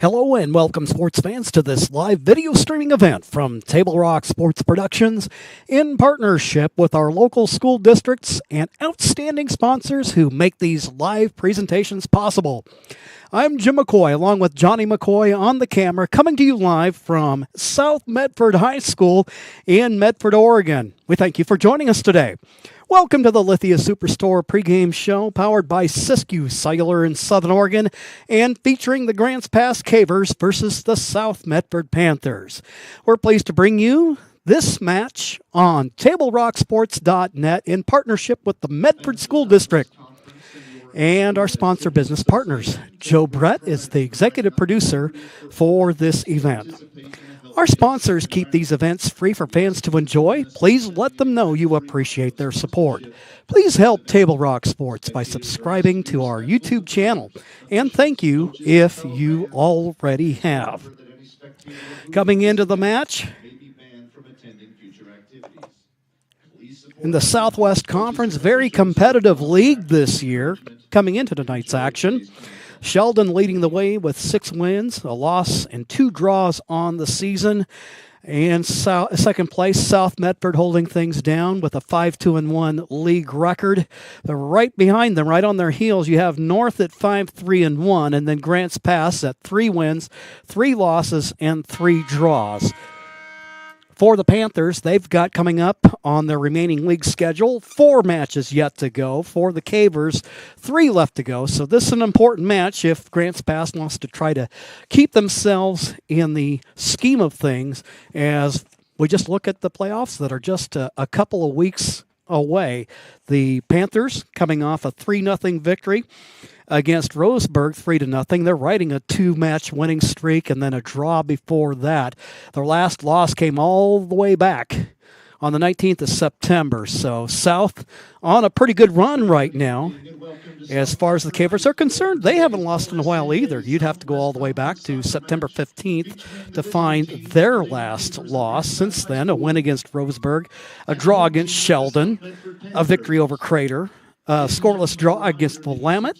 Hello and welcome, sports fans, to this live video streaming event from Table Rock Sports Productions in partnership with our local school districts and outstanding sponsors who make these live presentations possible. I'm Jim McCoy, along with Johnny McCoy on the camera, coming to you live from South Medford High School in Medford, Oregon. We thank you for joining us today. Welcome to the Lithia Superstore pregame show, powered by Siskiyou Cellular in Southern Oregon and featuring the Grants Pass Cavers versus the South Medford Panthers. We're pleased to bring you this match on TableRockSports.net in partnership with the Medford School District and our sponsor business partners. Joe Brett is the executive producer for this event. Our sponsors keep these events free for fans to enjoy. Please let them know you appreciate their support. Please help Table Rock Sports by subscribing to our YouTube channel. And thank you if you already have. Coming into the match, in the Southwest Conference, very competitive league this year. Coming into tonight's action, Sheldon leading the way with 6 wins, a loss, and 2 draws on the season. And second place, South Medford holding things down with a 5-2-1 league record. But right behind them, right on their heels, you have North at 5-3-1, and then Grants Pass at 3 wins, 3 losses, and 3 draws. For the Panthers, they've got coming up on their remaining league schedule 4 matches yet to go. For the Cavers, 3 left to go. So this is an important match if Grants Pass wants to try to keep themselves in the scheme of things as we just look at the playoffs that are just a couple of weeks away. The Panthers coming off a 3-0 victory against Roseburg, 3-0. They're riding a 2-match winning streak and then a draw before that. Their last loss came all the way back on the 19th of September. So South on a pretty good run right now. As far as the Cavers are concerned, they haven't lost in a while either. You'd have to go all the way back to September 15th to find their last loss. Since then, a win against Roseburg, a draw against Sheldon, a victory over Crater, a scoreless draw against Willamette,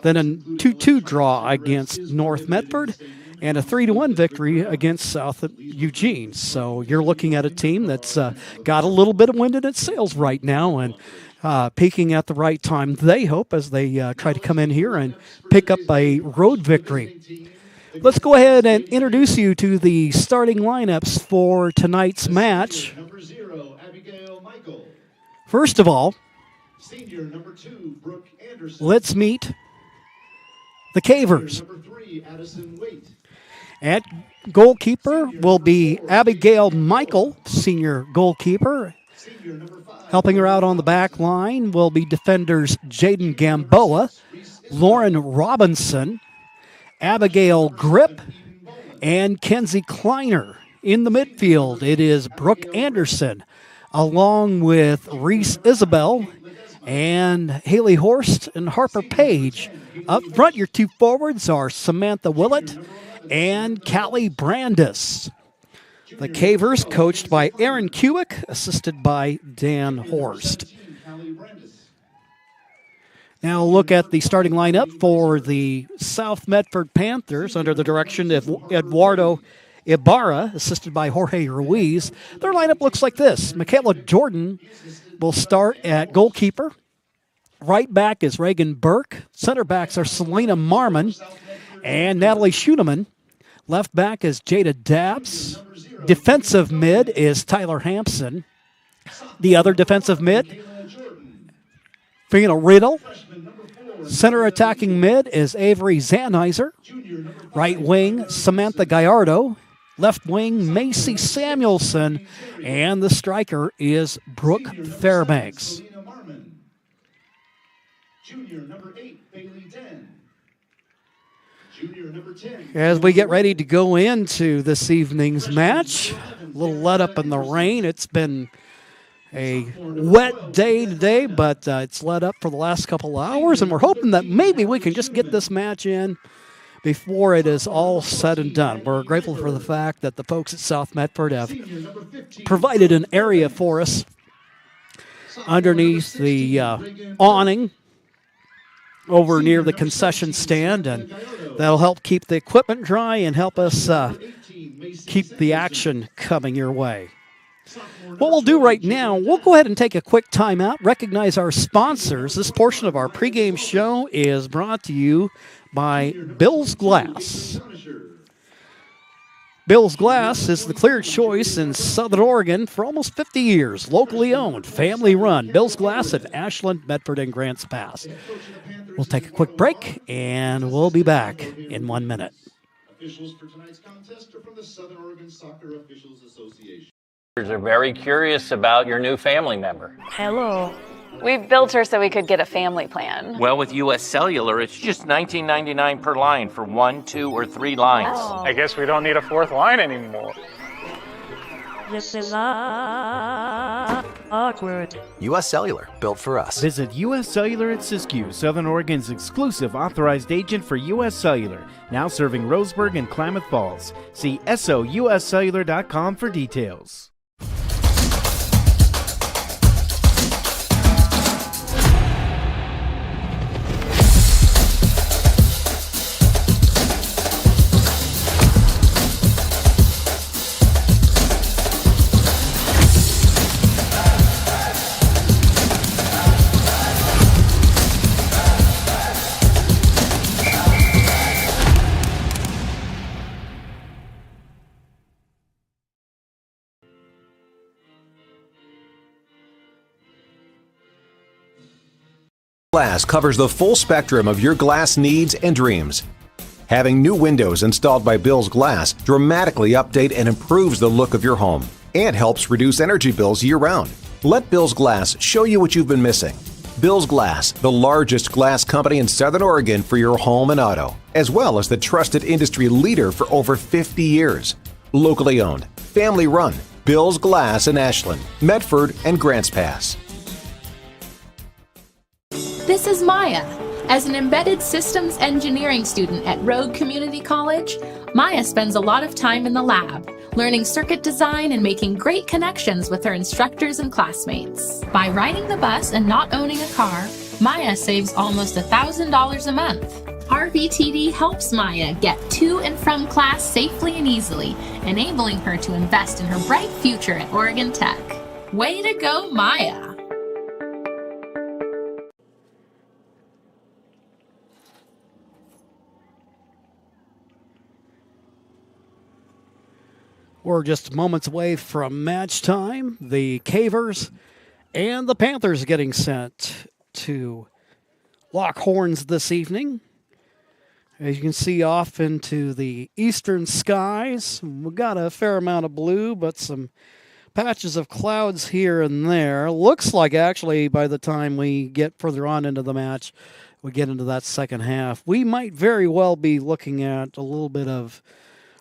then a 2-2 draw against North Medford, and a 3-1 victory against South Eugene. So you're looking at a team that's got a little bit of wind in its sails right now and peaking at the right time, they hope, as they try to come in here and pick up a road victory. Let's go ahead and introduce you to the starting lineups for tonight's match. First of all, let's meet the Cavers. At goalkeeper will be Abigail Michael, senior goalkeeper. Helping her out on the back line will be defenders Jaden Gamboa, Lauren Robinson, Abigail Grip, and Kenzie Kleiner. In the midfield, it is Brooke Anderson, along with Reese Isabel and Haley Horst and Harper Page. Up front, your 2 forwards are Samantha Willett and Callie Brandis. The Cavers, coached by Aaron Kuick, assisted by Dan Horst. Now look at the starting lineup for the South Medford Panthers under the direction of Eduardo Ibarra, assisted by Jorge Ruiz. Their lineup looks like this. Michaela Jordan will start at goalkeeper. Right back is Reagan Burke. Center backs are Selena Marmon and Natalie Schuneman. Left back is Jada Dabbs. Defensive mid is Tyler Hampson. The other defensive mid, Fiona Riddle. Center attacking mid is Avery Zanizer. Right wing, Samantha Gallardo. Left wing, Macy Samuelson. And the striker is Brooke Fairbanks. As we get ready to go into this evening's match, a little let up in the rain. It's been a wet day today, but it's let up for the last couple of hours, and we're hoping that maybe we can just get this match in before it is all said and done. We're grateful for the fact that the folks at South Medford have provided an area for us underneath the awning over near the concession stand, and that'll help keep the equipment dry and help us keep the action coming your way. What we'll do right now, we'll go ahead and take a quick timeout, recognize our sponsors. This portion of our pregame show is brought to you by Bill's Glass. Bill's Glass is the clear choice in Southern Oregon for almost 50 years. Locally owned, family run. Bill's Glass at Ashland, Medford, and Grants Pass. We'll take a quick break, and we'll be back in 1 minute. Officials for tonight's contest are from the Southern Oregon Soccer Officials Association. Are very curious about your new family member. Hello. We built her so we could get a family plan. Well, with U.S. Cellular, it's just $19.99 per line for 1, 2, or 3 lines. Oh. I guess we don't need a 4th line anymore. This is awkward. U.S. Cellular, built for us. Visit U.S. Cellular at Siskiyou, Southern Oregon's exclusive authorized agent for U.S. Cellular, now serving Roseburg and Klamath Falls. See SOUScellular.com for details. Glass covers the full spectrum of your glass needs and dreams. Having new windows installed by Bill's Glass dramatically update and improves the look of your home and helps reduce energy bills year-round. Let Bill's Glass show you what you've been missing. Bill's Glass, the largest glass company in Southern Oregon for your home and auto, as well as the trusted industry leader for over 50 years. Locally owned, family run, Bill's Glass in Ashland, Medford, and Grants Pass. This is Maya. As an embedded systems engineering student at Rogue Community College, Maya spends a lot of time in the lab, learning circuit design and making great connections with her instructors and classmates. By riding the bus and not owning a car, Maya saves almost $1,000 a month. RVTD helps Maya get to and from class safely and easily, enabling her to invest in her bright future at Oregon Tech. Way to go, Maya! We're just moments away from match time. The Cavers and the Panthers getting sent to lock horns this evening. As you can see off into the eastern skies, we've got a fair amount of blue, but some patches of clouds here and there. Looks like actually by the time we get further on into the match, we get into that second half, we might very well be looking at a little bit of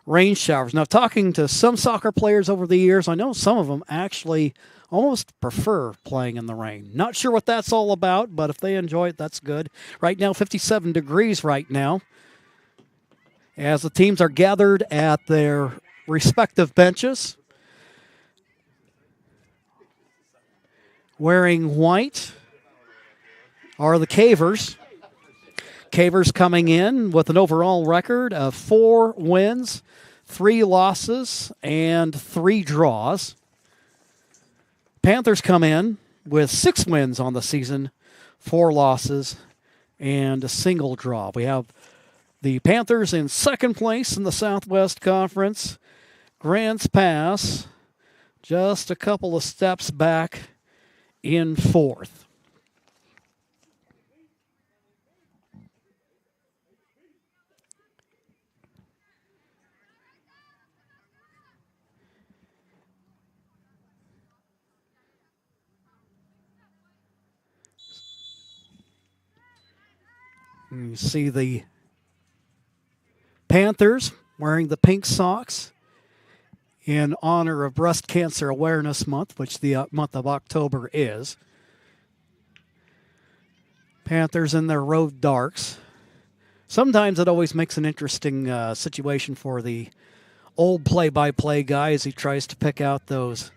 rain showers. Now, talking to some soccer players over the years, I know some of them actually almost prefer playing in the rain. Not sure what that's all about, but if they enjoy it, that's good. Right now, 57 degrees right now, as the teams are gathered at their respective benches, wearing white are the Cavers. Cavers coming in with an overall record of 4 wins, 3 losses, and 3 draws. Panthers come in with 6 wins on the season, 4 losses, and a single draw. We have the Panthers in second place in the Southwest Conference. Grants Pass just a couple of steps back in fourth. You see the Panthers wearing the pink socks in honor of Breast Cancer Awareness Month, which the month of October is. Panthers in their road darks. Sometimes it always makes an interesting situation for the old play-by-play guy as he tries to pick out those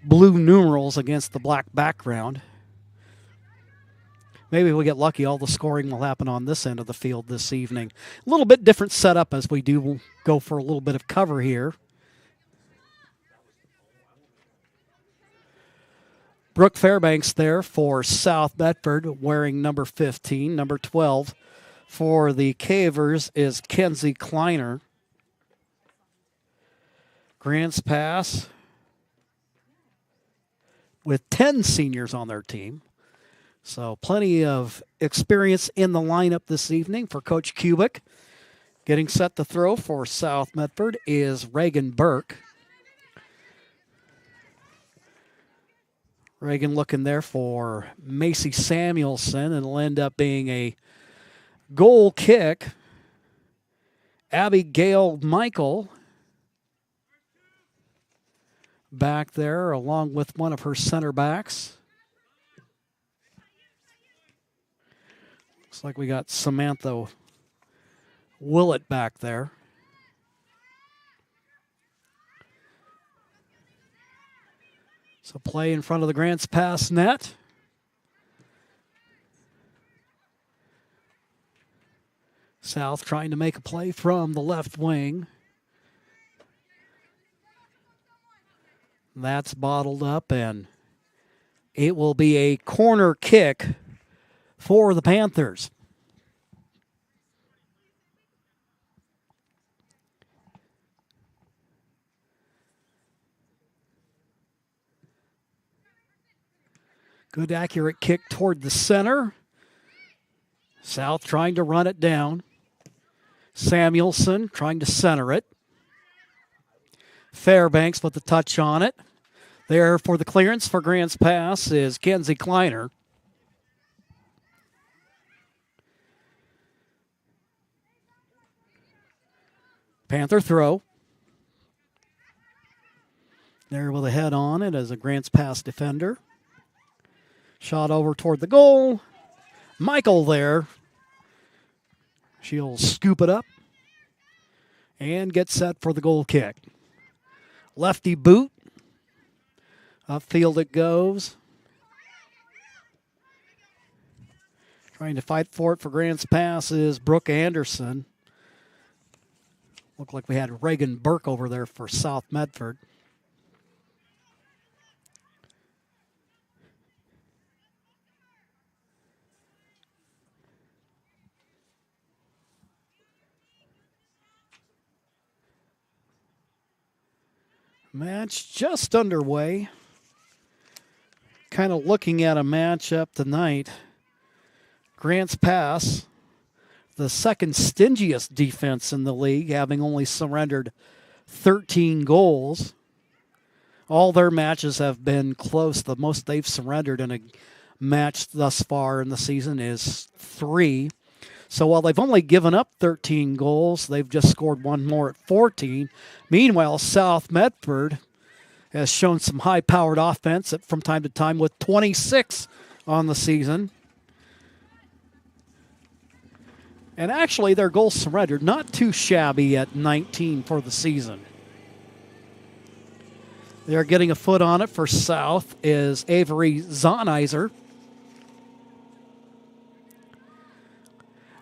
blue numerals against the black background. Maybe if we get lucky, all the scoring will happen on this end of the field this evening. A little bit different setup as we do go for a little bit of cover here. Brooke Fairbanks there for South Medford, wearing number 15. Number 12 for the Cavers is Kenzie Kleiner. Grants Pass with 10 seniors on their team. So plenty of experience in the lineup this evening for Coach Kubik. Getting set to throw for South Medford is Reagan Burke. Reagan looking there for Macy Samuelson, and it'll end up being a goal kick. Abigail Michael back there along with one of her center backs. Looks like we got Samantha Willett back there. So play in front of the Grants Pass net. South trying to make a play from the left wing. That's bottled up, and it will be a corner kick for the Panthers. Good accurate kick toward the center. South trying to run it down. Samuelson trying to center it. Fairbanks with the touch on it. There for the clearance for Grants Pass is Kenzie Kleiner. Panther throw. There with a head on it as a Grants Pass defender. Shot over toward the goal. Michael there. She'll scoop it up and get set for the goal kick. Lefty boot. Upfield it goes. Trying to fight for it for Grants Pass is Brooke Anderson. Looked like we had Reagan Burke over there for South Medford. Match just underway. Kind of looking at a matchup tonight. Grants Pass, the second stingiest defense in the league, having only surrendered 13 goals. All their matches have been close. The most they've surrendered in a match thus far in the season is 3. So while they've only given up 13 goals, they've just scored one more at 14. Meanwhile, South Medford has shown some high-powered offense from time to time with 26 on the season. And actually, their goals surrendered, not too shabby at 19 for the season. They're getting a foot on it for South is Avery Zonizer.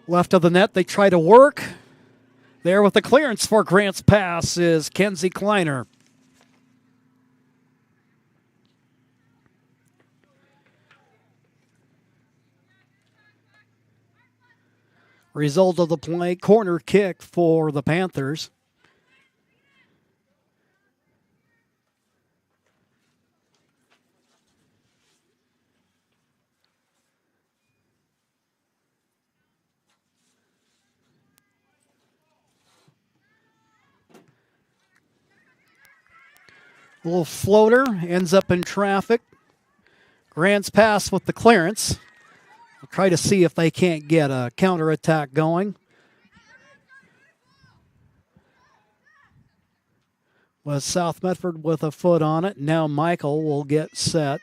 Left of the net, they try to work. There with the clearance for Grants Pass is Kenzie Kleiner. Result of the play, corner kick for the Panthers. A little floater, ends up in traffic. Grants Pass with the clearance. We'll try to see if they can't get a counterattack going. Was South Medford with a foot on it. Now Michael will get set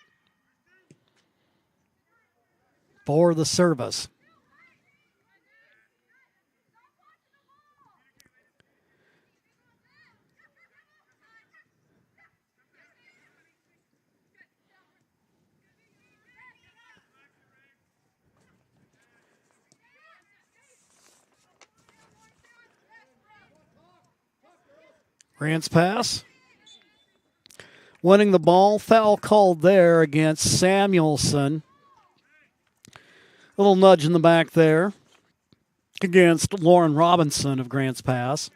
for the service. Grants pass. Winning the ball. Foul called there against Samuelson. Little nudge in the back there against Lauren Robinson of Grants Pass.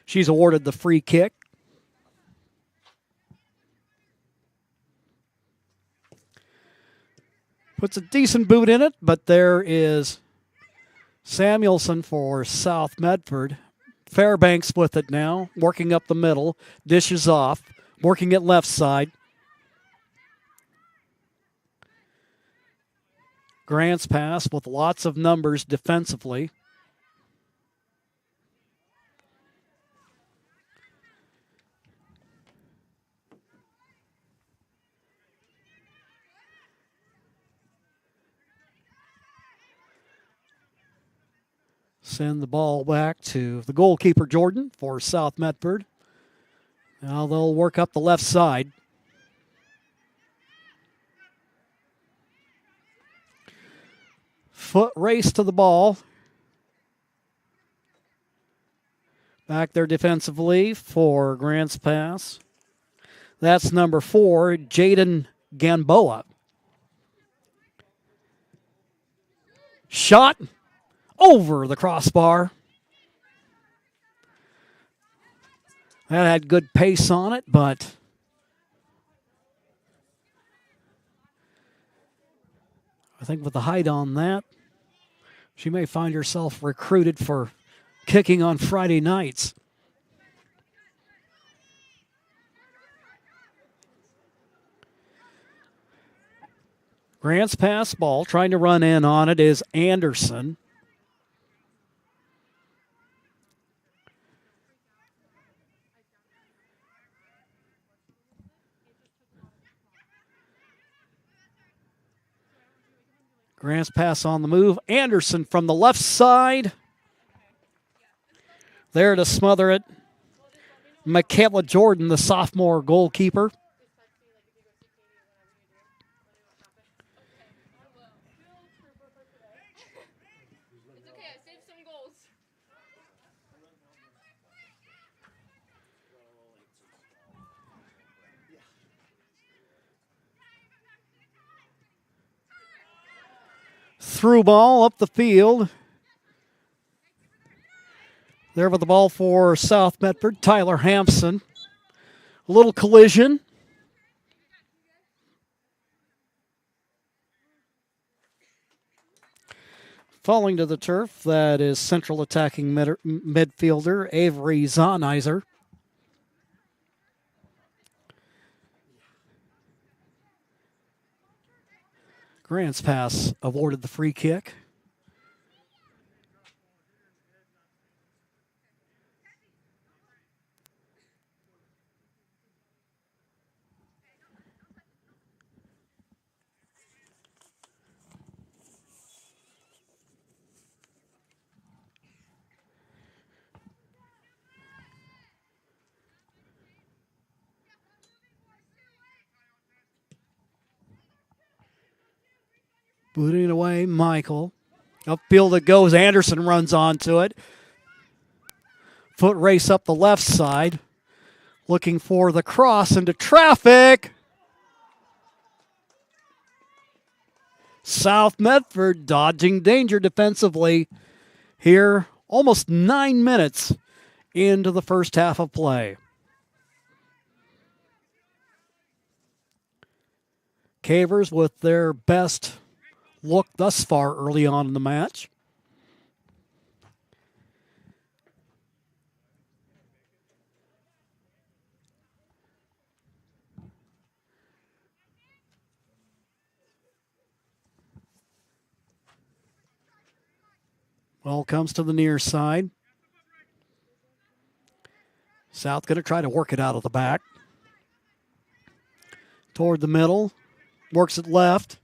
She's awarded the free kick. Puts a decent boot in it, but there is Samuelson for South Medford. Fairbanks with it now, working up the middle. Dishes off, working it left side. Grants Pass with lots of numbers defensively. Send the ball back to the goalkeeper, Jordan, for South Medford. Now they'll work up the left side. Foot race to the ball. Back there defensively for Grants Pass. That's number 4, Jaden Gamboa. Shot over the crossbar. That had good pace on it, but I think with the height on that, she may find herself recruited for kicking on Friday nights. Grants Pass ball, trying to run in on it is Anderson. Grants Pass on the move. Anderson from the left side. There to smother it. Michaela Jordan, the sophomore goalkeeper. Through ball up the field. There with the ball for South Medford, Tyler Hampson. A little collision. Falling to the turf, that is central attacking midfielder Avery Zahnizer. Grants Pass awarded the free kick. Booting it away, Michael. Upfield it goes. Anderson runs onto it. Foot race up the left side. Looking for the cross into traffic. South Medford dodging danger defensively here. Almost 9 minutes into the first half of play. Cavers with their best look thus far early on in the match. Ball comes to the near side. South going to try to work it out of the back. Toward the middle. Works it left.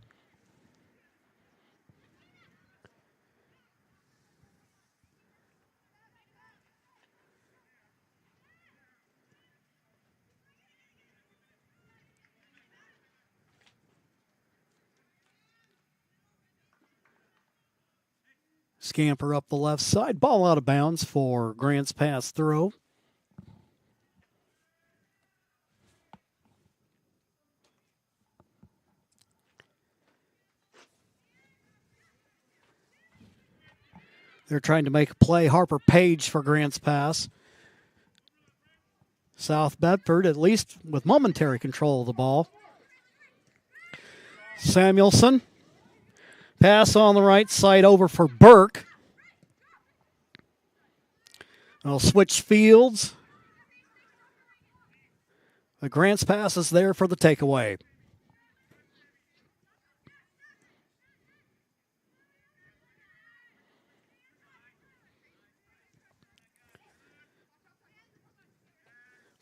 Scamper up the left side. Ball out of bounds for Grant's pass throw. They're trying to make a play. Harper Page for Grant's pass. South Bedford, at least with momentary control of the ball. Samuelson. Pass on the right side over for Burke. They'll switch fields. The Grant's pass is there for the takeaway.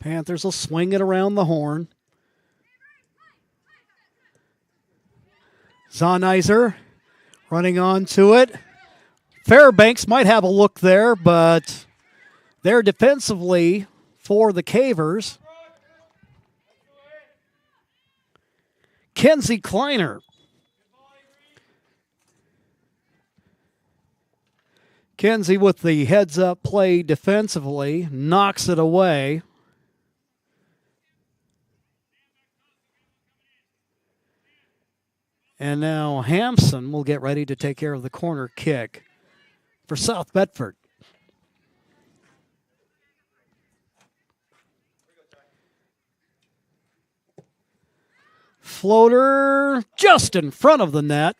Panthers will swing it around the horn. Zonizer running on to it. Fairbanks might have a look there, but they're defensively for the Cavers. Kenzie Kleiner. Kenzie with the heads-up play defensively, knocks it away. And now Hampson will get ready to take care of the corner kick for South Bedford. Floater just in front of the net.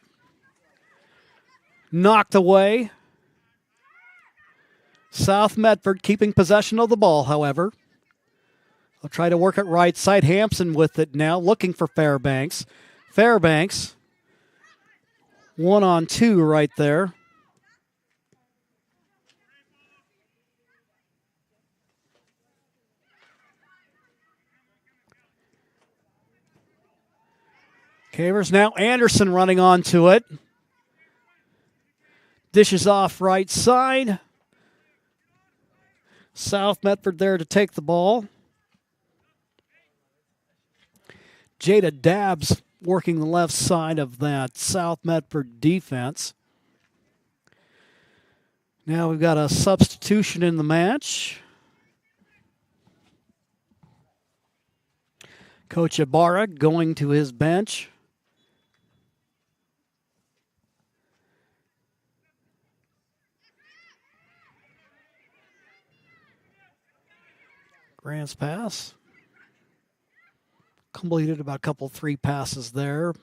Knocked away. South Medford keeping possession of the ball, however. They'll try to work it right side. Hampson with it now, looking for Fairbanks. Fairbanks, 1-on-2 right there. Cavers now Anderson running onto it. Dishes off right side. South Medford there to take the ball. Jada Dabbs working the left side of that South Medford defense. Now we've got a substitution in the match. Coach Ibarra going to his bench. Grant's pass. Completed about a couple, 3 passes there.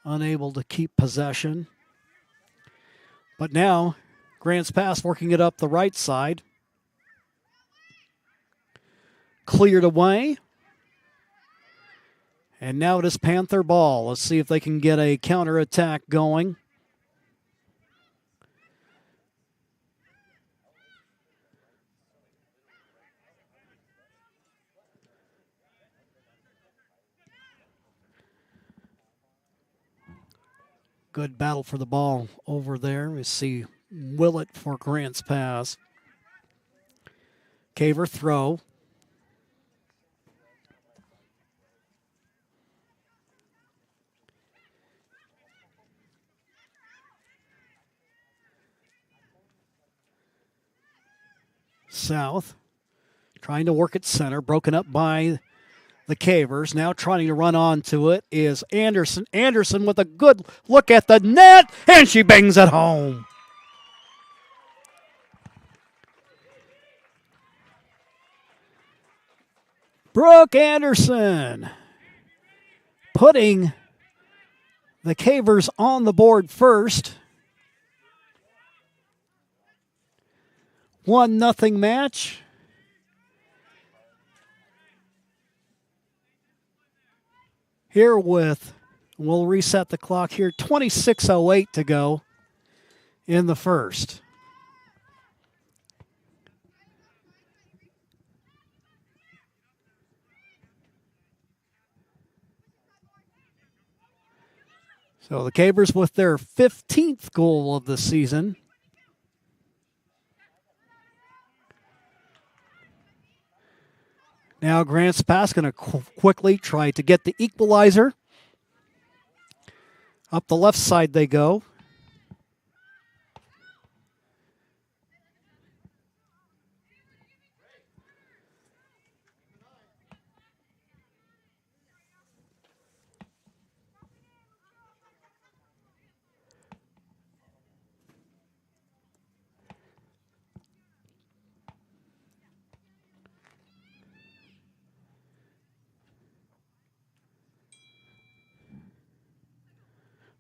Unable to keep possession. But now, Grant's pass working it up the right side. Cleared away. And now it is Panther ball. Let's see if they can get a counterattack going. Good battle for the ball over there. We see Willett for Grant's pass. Caver throw. South trying to work at center, broken up by the Cavers. Now trying to run onto it is Anderson. Anderson with a good look at the net, and she bangs it home. Brooke Anderson putting the Cavers on the board first. 1-0 match. Here with, we'll reset the clock here, 26:08 to go in the first. So the Cavers with their 15th goal of the season. Now Grant's pass going to quickly try to get the equalizer. Up the left side they go.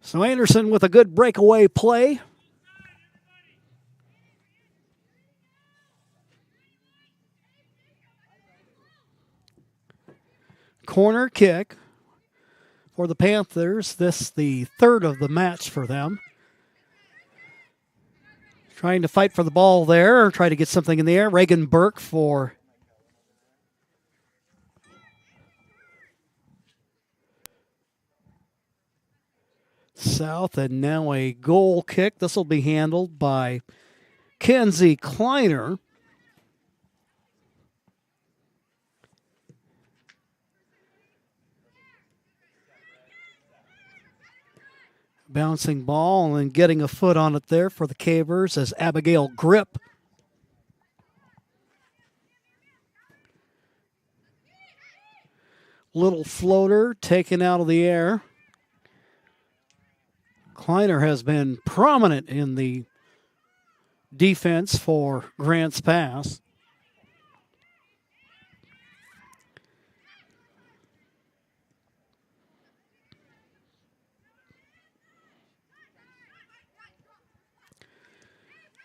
So Anderson with a good breakaway play. Corner kick for the Panthers. This the third of the match for them. Trying to fight for the ball there, or try to get something in the air. Reagan Burke for South, and now a goal kick. This will be handled by Kenzie Kleiner. Bouncing ball and getting a foot on it there for the Cavers as Abigail Grip. Little floater taken out of the air. Kleiner has been prominent in the defense for Grants Pass.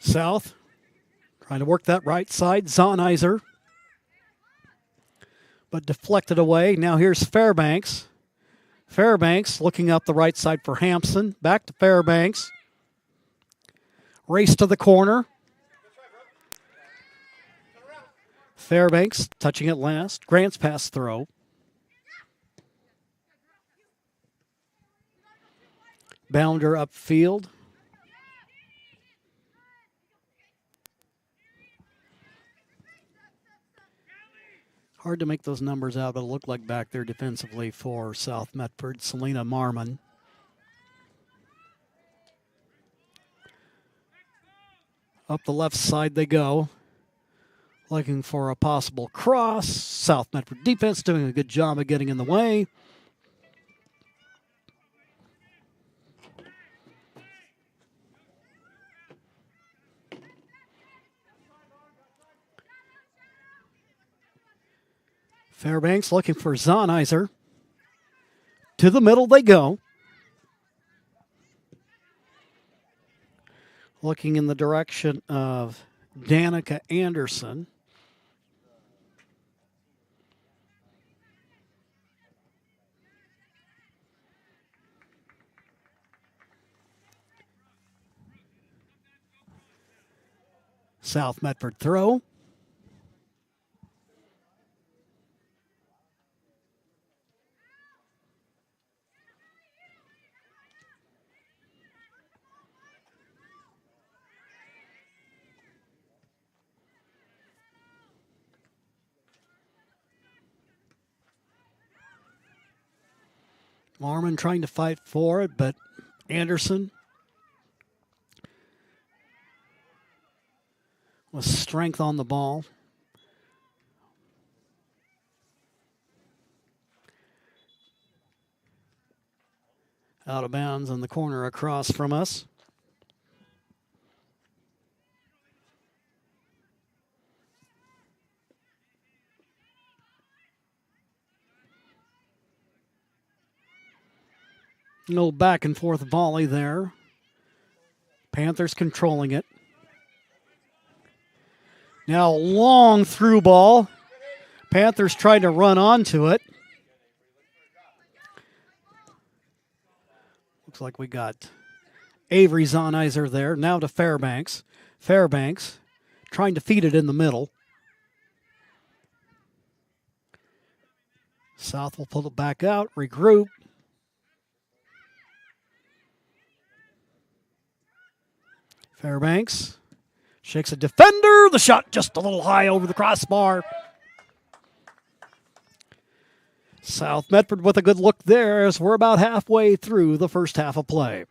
South trying to work that right side. Zonizer, but deflected away. Now here's Fairbanks. Fairbanks looking up the right side for Hampson. Back to Fairbanks. Race to the corner. Fairbanks touching it last. Grants Pass throw. Bounder upfield. Hard to make those numbers out, but it looked like back there defensively for South Medford. Selena Marmon. Up the left side they go. Looking for a possible cross. South Medford defense doing a good job of getting in the way. Fairbanks looking for Zonizer. To the middle they go. Looking in the direction of Danica Anderson. South Medford throw. Marmon trying to fight for it, but Anderson with strength on the ball. Out of bounds in the corner across from us. No back and forth volley there. Panthers controlling it. Now long through ball. Panthers trying to run onto it. Looks like we got Avery Zonizer there. Now to Fairbanks. Fairbanks trying to feed it in the middle. South will pull it back out, regroup. Fairbanks shakes a defender. The shot just a little high over the crossbar. South Medford with a good look there as we're about halfway through the first half of play.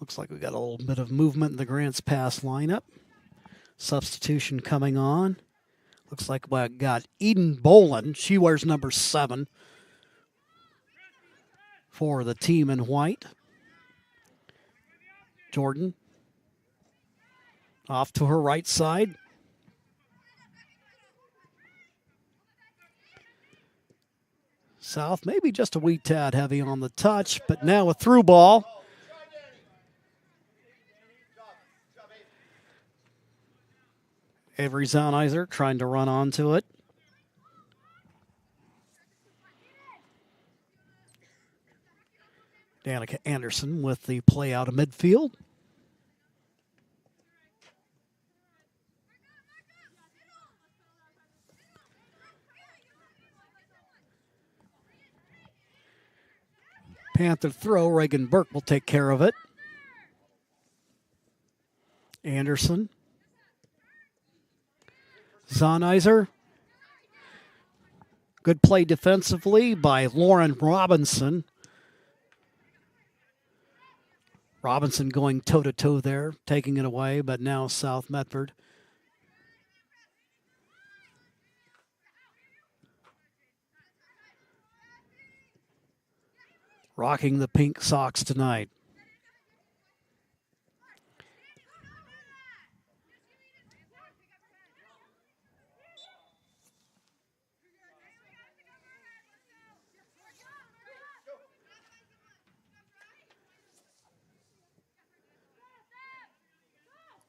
Looks like we got a little bit of movement in the Grants Pass lineup. Substitution coming on. Looks like we got Eden Boland. She wears number 7. for the team in white. Jordan off to her right side. South maybe just a wee tad heavy on the touch, but now a through ball. Avery Zaunizer trying to run onto it. Danica Anderson with the play out of midfield. Panther throw. Reagan Burke will take care of it. Anderson. Zaunizer. Good play defensively by Lauren Robinson. Robinson going toe-to-toe there, taking it away, but now South Medford. Rocking the pink socks tonight.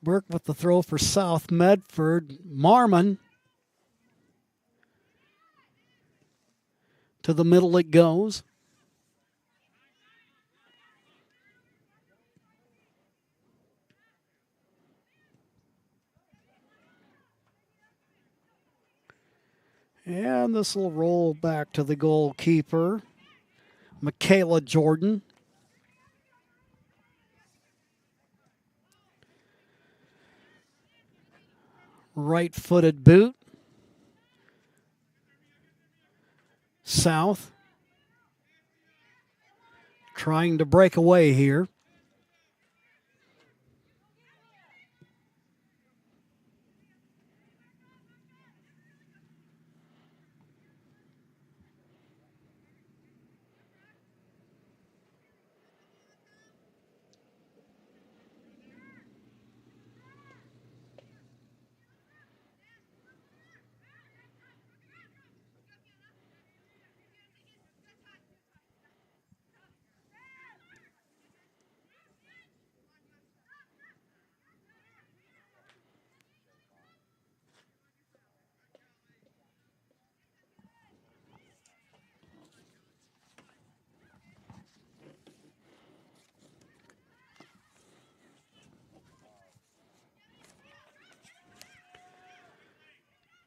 Burke with the throw for South Medford. Marmon. To the middle it goes. And this will roll back to the goalkeeper, Michaela Jordan. Right-footed boot. South. Trying to break away here.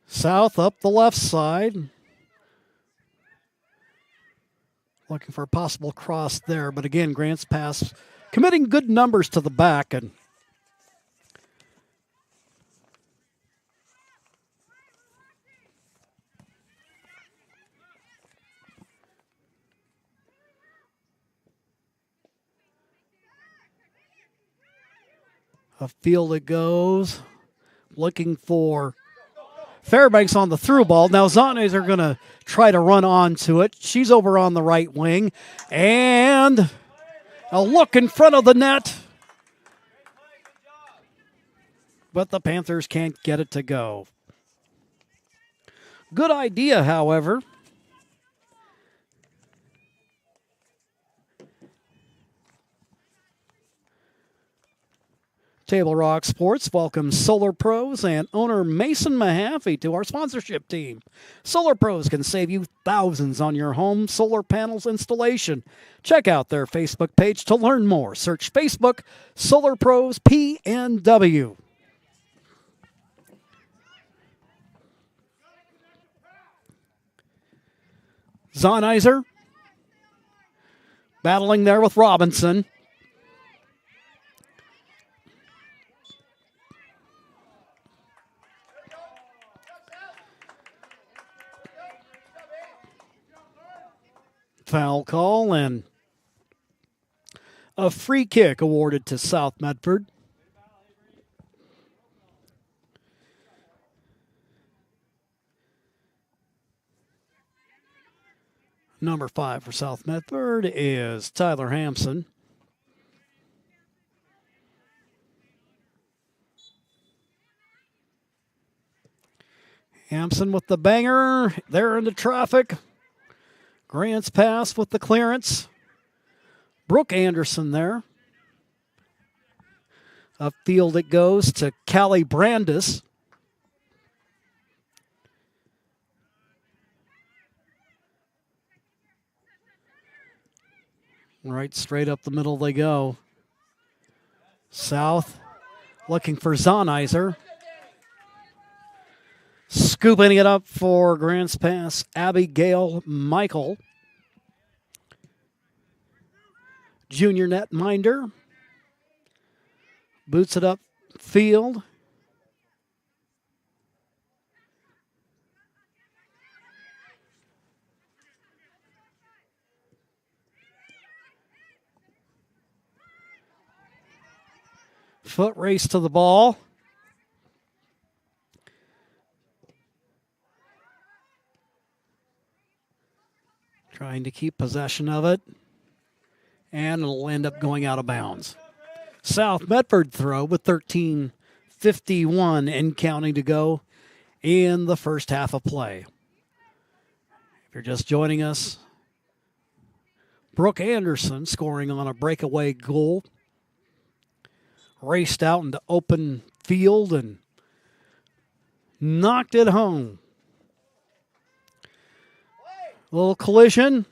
South up the left side. Looking for a possible cross there, but again, Grant's pass committing good numbers to the back, and a field it goes. Looking for Fairbanks on the through ball. Now Zanes are going to try to run onto it. She's over on the right wing. And a look in front of the net. But the Panthers can't get it to go. Good idea, however. Table Rock Sports welcomes Solar Pros and owner Mason Mahaffey to our sponsorship team. Solar Pros can save you thousands on your home solar panels installation. Check out their Facebook page to learn more. Search Facebook Solar Pros PNW. Zaunizer battling there with Robinson. Foul call and a free kick awarded to South Medford. Number 5 for South Medford is Tyler Hampson. Hampson with the banger. They're into traffic. Grant's pass with the clearance. Brooke Anderson there. Upfield it goes to Callie Brandis. Right straight up the middle they go. South looking for Zonizer. Scooping it up for Grant's pass, Abigail Michael. Junior netminder. Boots it up field. Foot race to the ball. Trying to keep possession of it. And it'll end up going out of bounds. South Medford throw with 13:51 and counting to go in the first half of play. If you're just joining us, Brooke Anderson scoring on a breakaway goal. Raced out into open field and knocked it home. A little collision.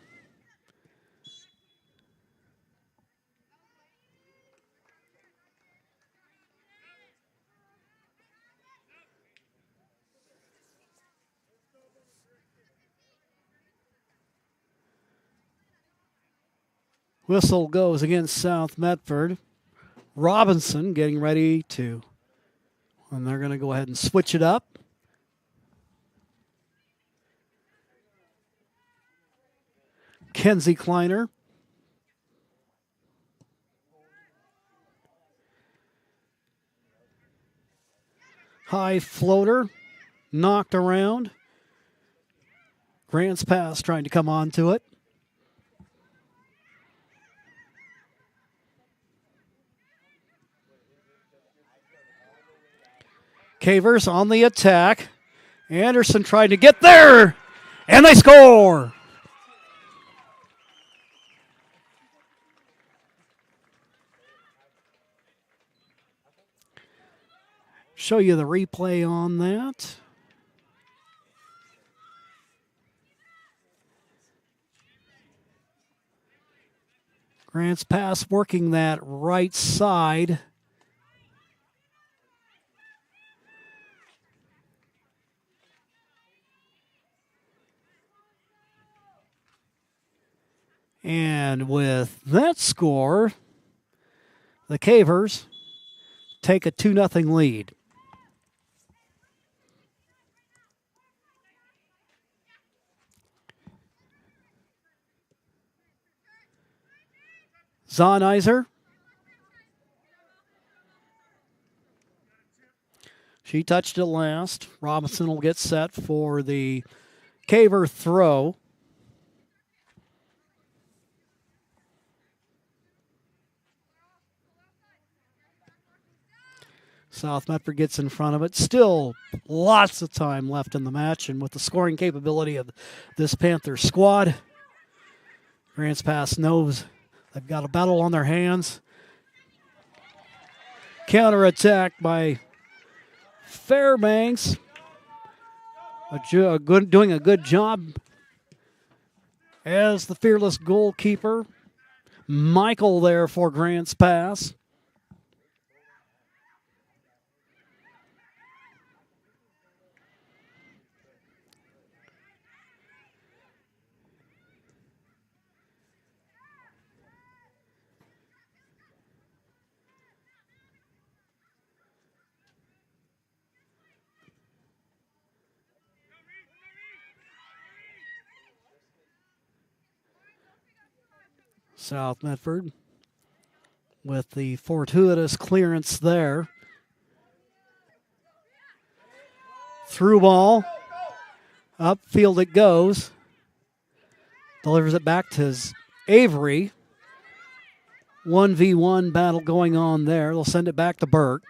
Whistle goes against South Medford. Robinson getting ready to, and they're going to go ahead and switch it up. Kenzie Kleiner. High floater, knocked around. Grant's pass trying to come onto it. Cavers on the attack. Anderson trying to get there, and they score. Show you the replay on that. Grant's pass working that right side. And with that score, the Cavers take a 2-0 lead. Zonizer. She touched it last. Robinson will get set for the Caver throw. South Medford gets in front of it. Still lots of time left in the match, and with the scoring capability of this Panther squad, Grant's pass knows they've got a battle on their hands. Counterattack by Fairbanks. Doing a good job as the fearless goalkeeper. Michael there for Grant's pass. South Medford with the fortuitous clearance there. Through ball. Upfield it goes Delivers it back to Avery. 1v1 battle going on there. They'll send it back to Burke.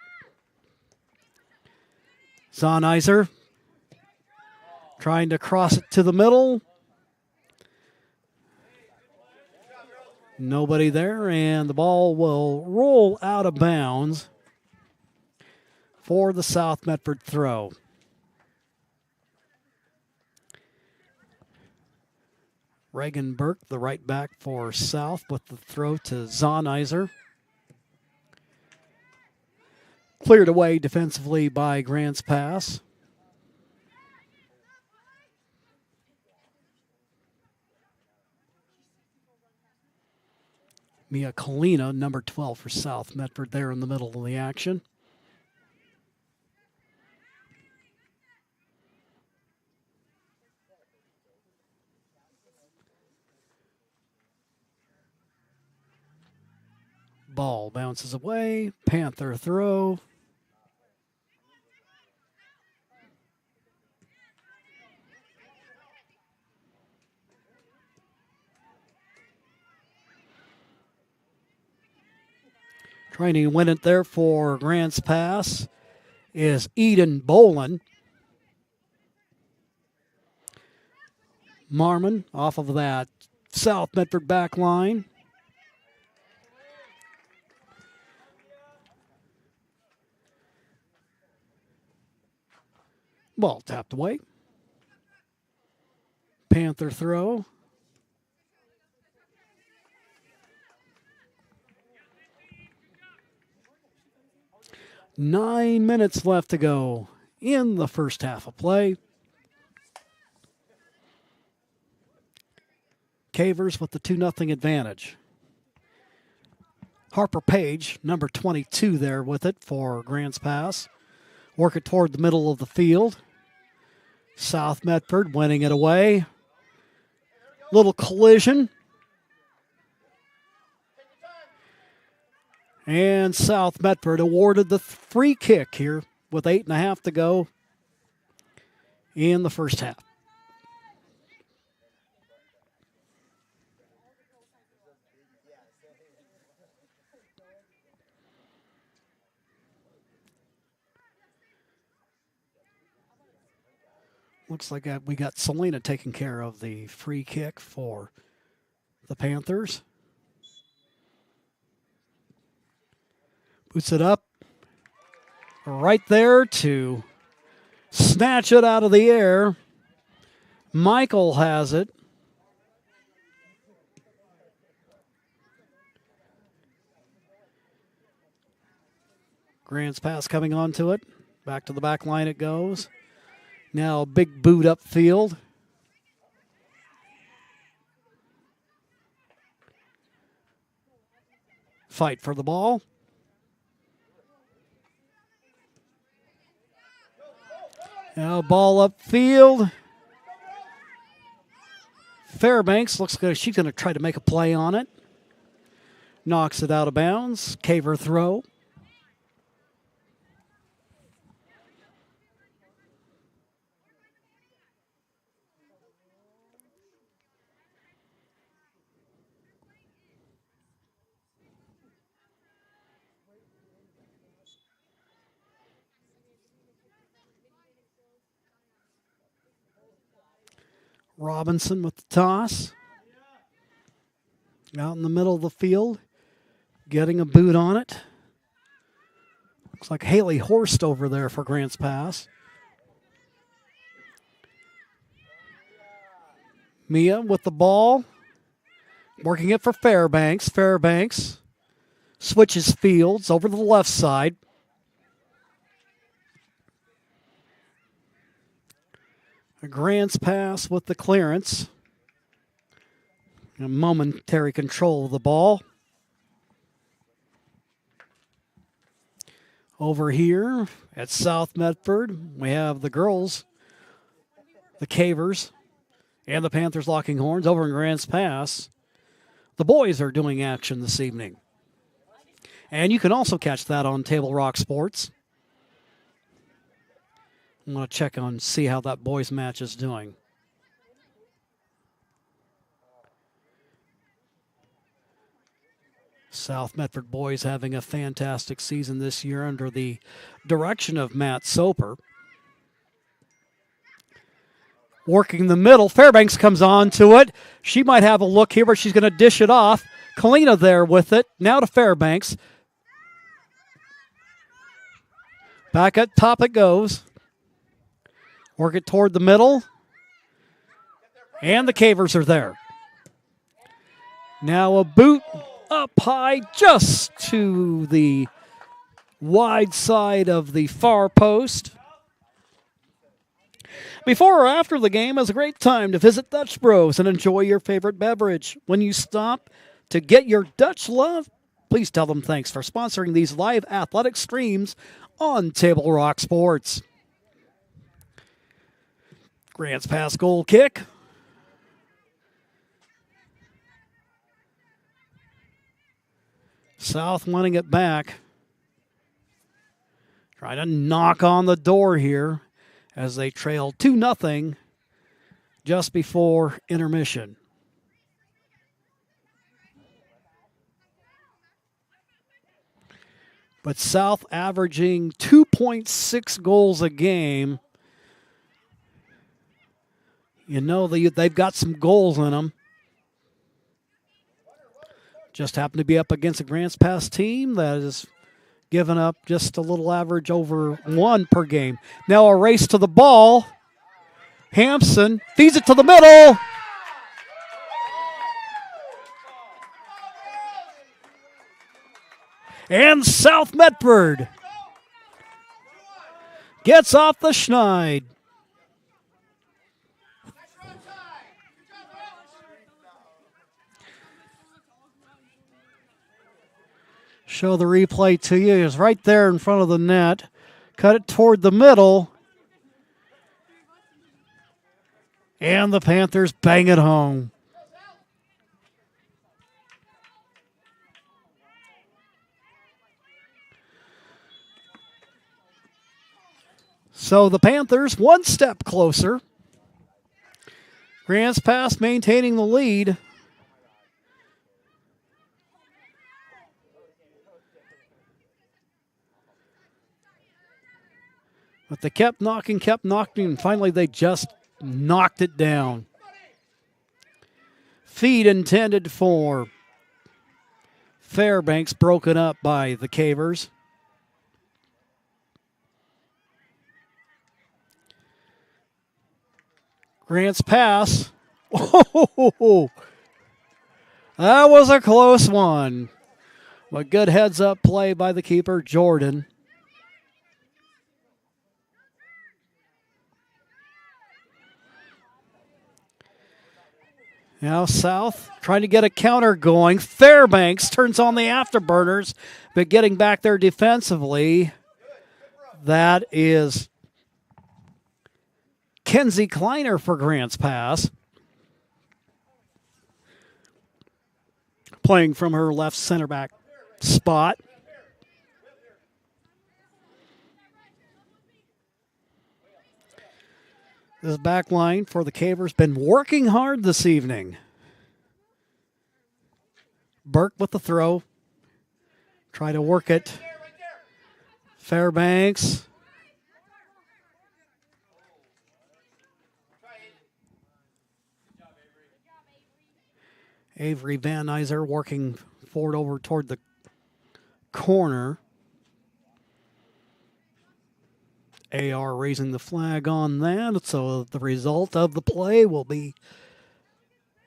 Zonizer trying to cross it to the middle. Nobody there, and the ball will roll out of bounds for the South Medford throw. Reagan Burke, the right back for South, with the throw to Zonizer. Cleared away defensively by Grants Pass. Mia Kalina, number 12 for South Medford, there in the middle of the action. Ball bounces away. Panther throw. Trying to win it there for Grants Pass is Eden Bolin. Marmon off of that South Medford back line. Ball tapped away. Panther throw. Nine minutes left to go in the first half of play. Cavers with the 2-0 advantage. Harper Page, number 22 there with it for Grants Pass. Work it toward the middle of the field. South Medford winning it away. Little collision. And South Medford awarded the free kick here with 8.5 to go in the first half. Looks like we got Selena taking care of the free kick for the Panthers. Boots it up right there to snatch it out of the air. Michael has it. Grants Pass coming onto it. Back to the back line it goes. Now a big boot upfield. Fight for the ball. Now ball upfield. Fairbanks looks good. She's going to try to make a play on it. Knocks it out of bounds. Caver throw. Robinson with the toss. Out in the middle of the field. Getting a boot on it. Looks like Haley Horst over there for Grants Pass. Mia with the ball. Working it for Fairbanks. Fairbanks switches fields over to the left side. A Grants Pass with the clearance. A momentary control of the ball. Over here at South Medford, we have the girls, the Cavers, and the Panthers locking horns. Over in Grants Pass, the boys are doing action this evening. And you can also catch that on Table Rock Sports. I'm going to check on, see how that boys match is doing. South Medford boys having a fantastic season this year under the direction of Matt Soper. Working the middle. Fairbanks comes on to it. She might have a look here, but she's going to dish it off. Kalina there with it. Now to Fairbanks. Back at top it goes. Work it toward the middle. And the Cavers are there. Now a boot up high just to the wide side of the far post. Before or after the game is a great time to visit Dutch Bros and enjoy your favorite beverage. When you stop to get your Dutch love, please tell them thanks for sponsoring these live athletic streams on Table Rock Sports. Grants pass goal kick. South winning it back. Trying to knock on the door here as they trail 2-0 just before intermission. But South averaging 2.6 goals a game. You know they've got some goals in them. Just happen to be up against a Grants Pass team that is giving up just a little average over 1 per game. Now a race to the ball. Hampson feeds it to the middle. And South Medford gets off the schneid. Show the replay to you. It's right there in front of the net. Cut it toward the middle. And the Panthers bang it home. So the Panthers 1 step closer. Grants Pass maintaining the lead. But they kept knocking, and finally they just knocked it down. Feed intended for Fairbanks, broken up by the Cavers. Grants Pass. Oh, that was a close one. But good heads-up play by the keeper, Jordan. Now South trying to get a counter going. Fairbanks turns on the afterburners, but getting back there defensively. That is Kenzie Kleiner for Grants Pass. Playing from her left center back spot. This back line for the Cavers been working hard this evening. Burke with the throw. Try to work it. Fairbanks. Avery Van Nuys working forward over toward the corner. AR raising the flag on that, so the result of the play will be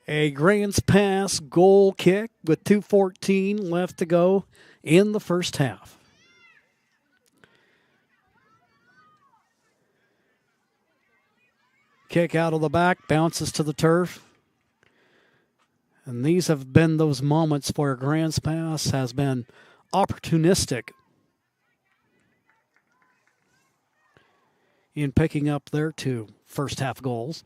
a Grants Pass goal kick with 2:14 left to go in the first half. Kick out of the back, bounces to the turf. And these have been those moments where Grants Pass has been opportunistic in picking up their 2 first half goals.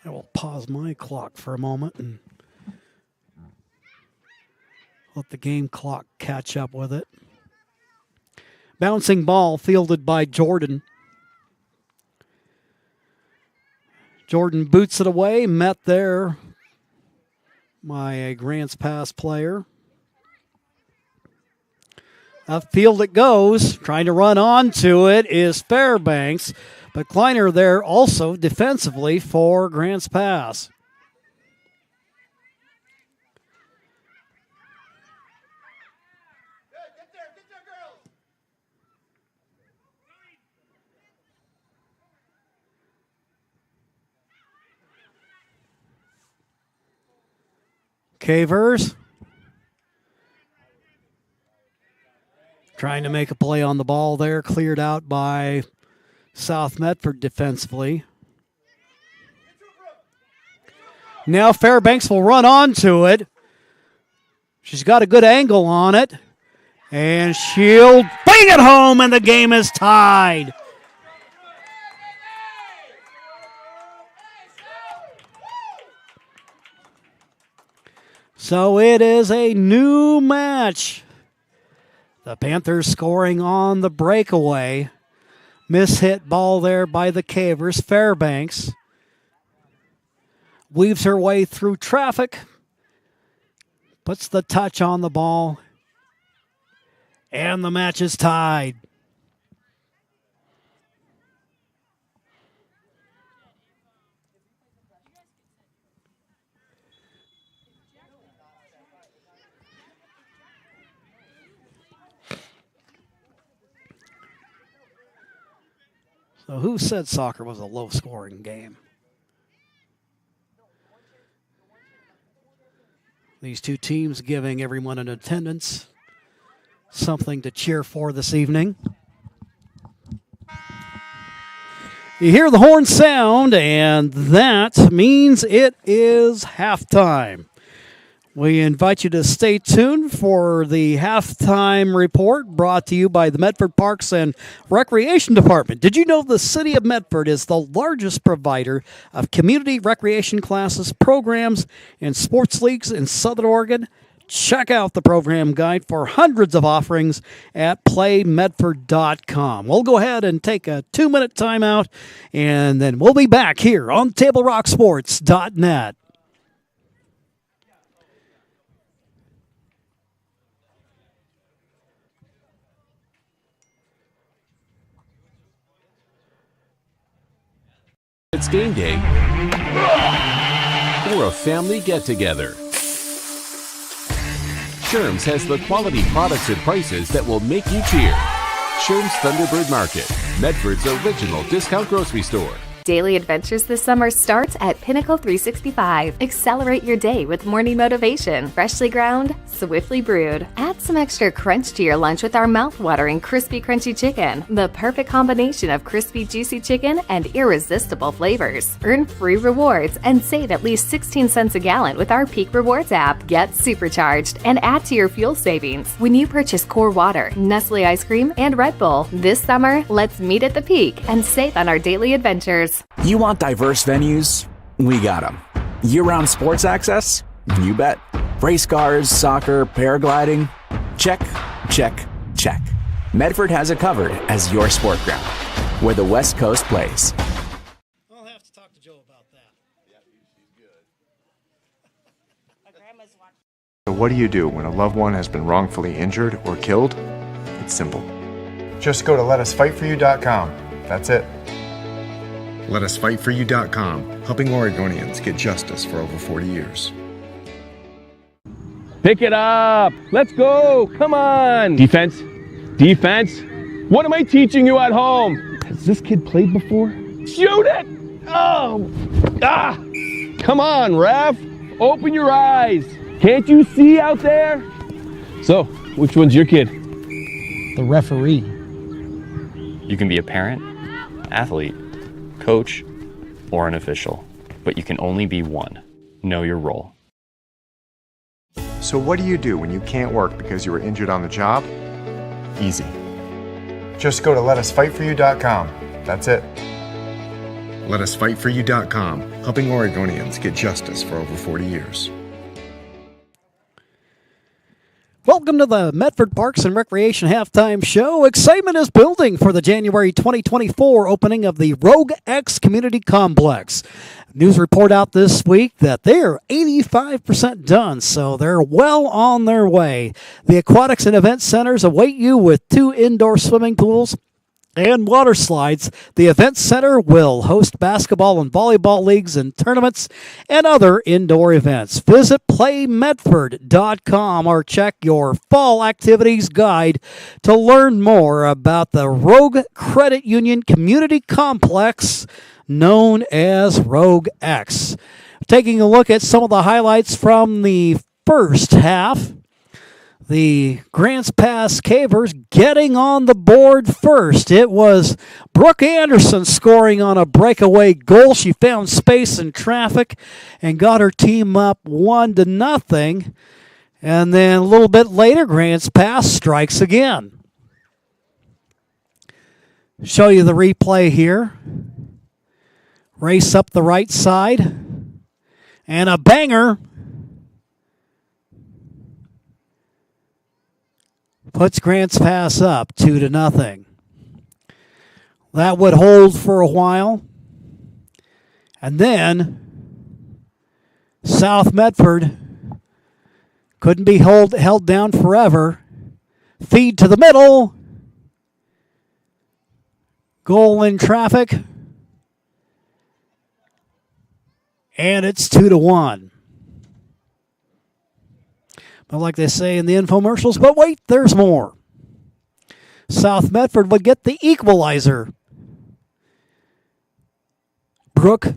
I will pause my clock for a moment and Let the game clock catch up with it. Bouncing ball fielded by Jordan. Jordan boots it away, met there by a Grants Pass player. Upfield it goes. Trying to run onto it is Fairbanks, but Kleiner there also defensively for Grants Pass. Cavers trying to make a play on the ball there, cleared out by South Medford defensively. Now Fairbanks will run onto it. She's got a good angle on it, and she'll bang it home, and the game is tied. So it is a new match. The Panthers scoring on the breakaway. Mishit ball there by the Cavers. Fairbanks weaves her way through traffic. Puts the touch on the ball. And the match is tied. So who said soccer was a low-scoring game? These two teams giving everyone in attendance something to cheer for this evening. You hear the horn sound, and that means it is halftime. We invite you to stay tuned for the halftime report brought to you by the Medford Parks and Recreation Department. Did you know the city of Medford is the largest provider of community recreation classes, programs, and sports leagues in Southern Oregon? Check out the program guide for hundreds of offerings at playmedford.com. We'll go ahead and take a 2-minute timeout, and then we'll be back here on TableRockSports.net. It's game day or a family get-together. Sherm's has the quality products and prices that will make you cheer. Sherm's Thunderbird Market, Medford's original discount grocery store. Daily adventures this summer starts at Pinnacle 365. Accelerate your day with morning motivation. Freshly ground, swiftly brewed. Add some extra crunch to your lunch with our mouth-watering crispy crunchy chicken. The perfect combination of crispy juicy chicken and irresistible flavors. Earn free rewards and save at least 16 cents a gallon with our Peak Rewards app. Get supercharged and add to your fuel savings when you purchase Core Water, Nestle Ice Cream, and Red Bull. This summer, let's meet at the Peak and save on our daily adventures. You want diverse venues? We got them. Year-round sports access? You bet. Race cars, soccer, paragliding? Check, check, check. Medford has it covered as your sport ground, where the West Coast plays. I'll have to talk to Joe about that. So what do you do when a loved one has been wrongfully injured or killed? It's simple. Just go to letusfightforyou.com. That's it. LetUsFightForYou.com, helping Oregonians get justice for over 40 years. Pick it up. Let's go. Come on. Defense. Defense. What am I teaching you at home? Has this kid played before? Shoot it. Oh. Ah. Come on, ref. Open your eyes. Can't you see out there? So, which one's your kid? The referee. You can be a parent, athlete, coach, or an official, but you can only be one. Know your role. So what do you do when you can't work because you were injured on the job? Easy. Just go to LetUsFightForYou.com. That's it. LetUsFightForYou.com, helping Oregonians get justice for over 40 years. Welcome to the Medford Parks and Recreation Halftime Show. Excitement is building for the January 2024 opening of the Rogue X Community Complex. News report out this week that they're 85% done, so they're well on their way. The Aquatics and Event Centers await you with 2 indoor swimming pools and water slides. The Event Center will host basketball and volleyball leagues and tournaments and other indoor events. Visit playmedford.com or check your fall activities guide to learn more about the Rogue Credit Union Community Complex, known as Rogue X. Taking a look at some of the highlights from the first half. The Grants Pass Cavers getting on the board first. It was Brooke Anderson scoring on a breakaway goal. She found space in traffic and got her team up 1-0. And then a little bit later, Grants Pass strikes again. Show you the replay here. Race up the right side. And a banger. Puts Grants Pass up 2-0. That would hold for a while. And then South Medford couldn't be held down forever. Feed to the middle. Goal in traffic. And it's 2-1. But like they say in the infomercials, but wait, there's more. South Medford would get the equalizer. Brooke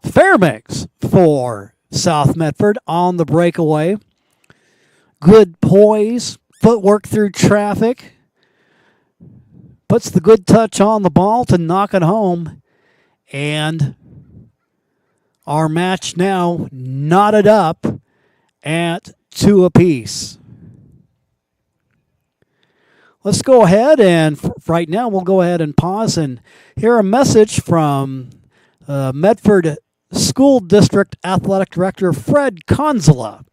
Fairbanks for South Medford on the breakaway. Good poise, footwork through traffic. Puts the good touch on the ball to knock it home. And our match now knotted up at 2 apiece. Let's go ahead and right now we'll go ahead and pause and hear a message from Medford School District Athletic Director Fred Conzola.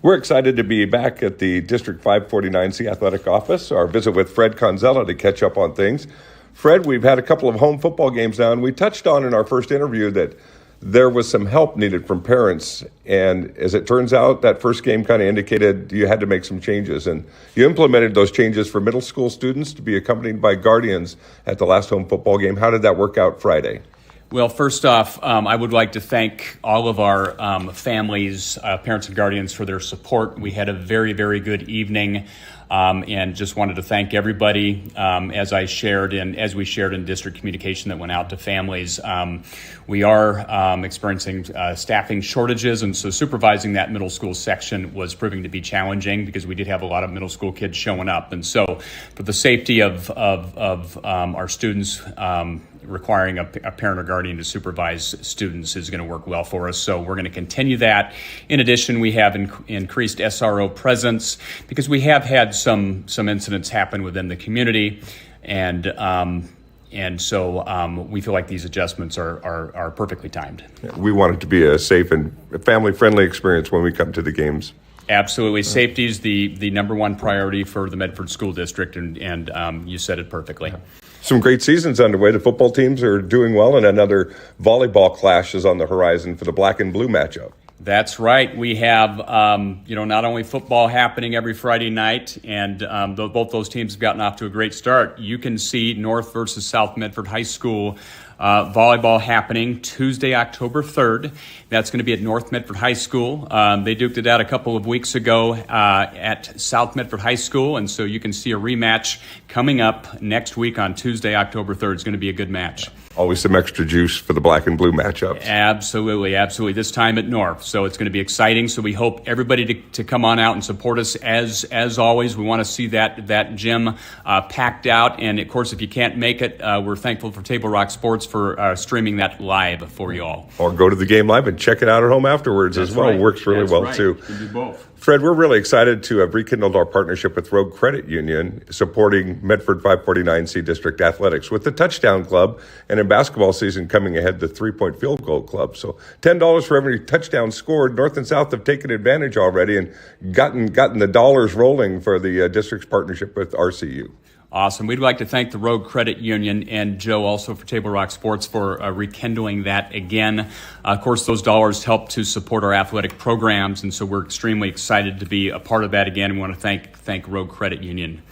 We're excited to be back at the District 549C Athletic Office, our visit with Fred Conzola to catch up on things. Fred, we've had a couple of home football games now, and we touched on in our first interview that there was some help needed from parents. And as it turns out, that first game kind of indicated you had to make some changes. And you implemented those changes for middle school students to be accompanied by guardians at the last home football game. How did that work out Friday? Well, first off, I would like to thank all of our families, parents and guardians for their support. We had a very, very good evening. And just wanted to thank everybody as we shared in district communication that went out to families. We are experiencing staffing shortages, and so supervising that middle school section was proving to be challenging because we did have a lot of middle school kids showing up. And so for the safety of our students, requiring a parent or guardian to supervise students is going to work well for us. So we're going to continue that. In addition, we have increased SRO presence because we have had some incidents happen within the community, and so we feel like these adjustments are perfectly timed. We want it to be a safe and family-friendly experience when we come to the games. Absolutely. Safety is the number one priority for the Medford School District, and you said it perfectly. Some great seasons underway. The football teams are doing well, and another volleyball clash is on the horizon for the black and blue matchup. That's right. We have, not only football happening every Friday night, and both those teams have gotten off to a great start. You can see North versus South Medford High School volleyball happening Tuesday, October 3rd. That's going to be at North Medford High School. They duked it out a couple of weeks ago at South Medford High School, and so you can see a rematch coming up next week on Tuesday, October 3rd. It's going to be a good match. Always some extra juice for the black and blue matchups. Absolutely, absolutely. This time at North, so it's going to be exciting. So we hope everybody to come on out and support us as always. We want to see that gym packed out, and of course, if you can't make it, we're thankful for Table Rock Sports for streaming that live for you all. Or go to the game live and check it out at home afterwards as well. Right. Works really That's well right. too. You can do both. Fred, we're really excited to have rekindled our partnership with Rogue Credit Union, supporting Medford 549C District Athletics with the Touchdown Club, and in basketball season coming ahead, the 3-point field goal club. So $10 for every touchdown scored. North and South have taken advantage already and gotten the dollars rolling for the district's partnership with RCU. Awesome. We'd like to thank the Rogue Credit Union and Joe also for Table Rock Sports for rekindling that again. Of course, those dollars help to support our athletic programs, and so we're extremely excited to be a part of that again. We want to thank Rogue Credit Union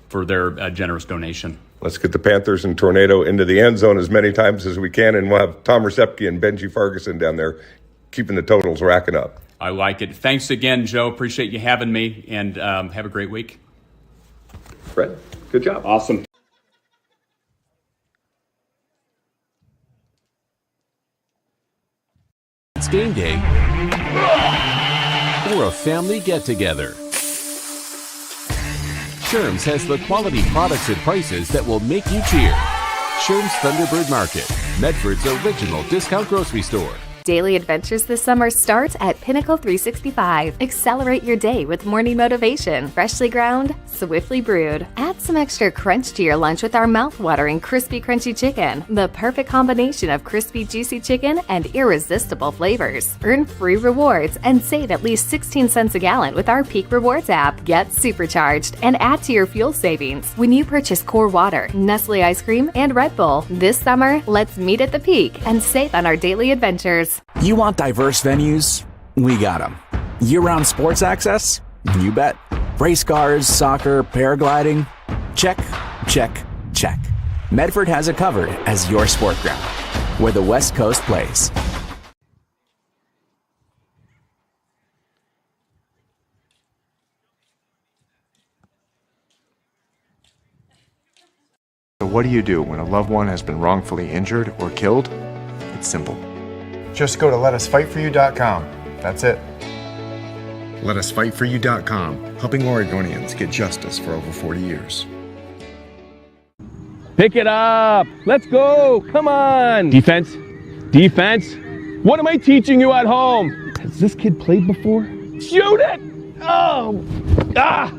for their generous donation. Let's get the Panthers and Tornado into the end zone as many times as we can, and we'll have Tom Recepke and Benji Ferguson down there keeping the totals racking up. I like it. Thanks again, Joe. Appreciate you having me, and have a great week. Fred, good job. Awesome. It's game day or a family get-together. Sherm's has the quality products and prices that will make you cheer. Sherm's Thunderbird Market, Medford's original discount grocery store. Daily adventures this summer starts at Pinnacle 365. Accelerate your day with morning motivation. Freshly ground, swiftly brewed. Add some extra crunch to your lunch with our mouth-watering crispy crunchy chicken. The perfect combination of crispy juicy chicken and irresistible flavors. Earn free rewards and save at least 16 cents a gallon with our Peak Rewards app. Get supercharged and add to your fuel savings when you purchase Core Water, Nestle ice cream, and Red Bull. This summer, let's meet at the Peak and save on our daily adventures. You want diverse venues? We got them. Year-round sports access? You bet. Race cars, soccer, paragliding? Check, check, check. Medford has it covered as your sport ground, where the West Coast plays. So what do you do when a loved one has been wrongfully injured or killed? It's simple. Just go to letusfightforyou.com. That's it. Letusfightforyou.com, helping Oregonians get justice for over 40 years. Pick it up. Let's go. Come on. Defense. Defense. What am I teaching you at home? Has this kid played before? Shoot it. Oh. Ah.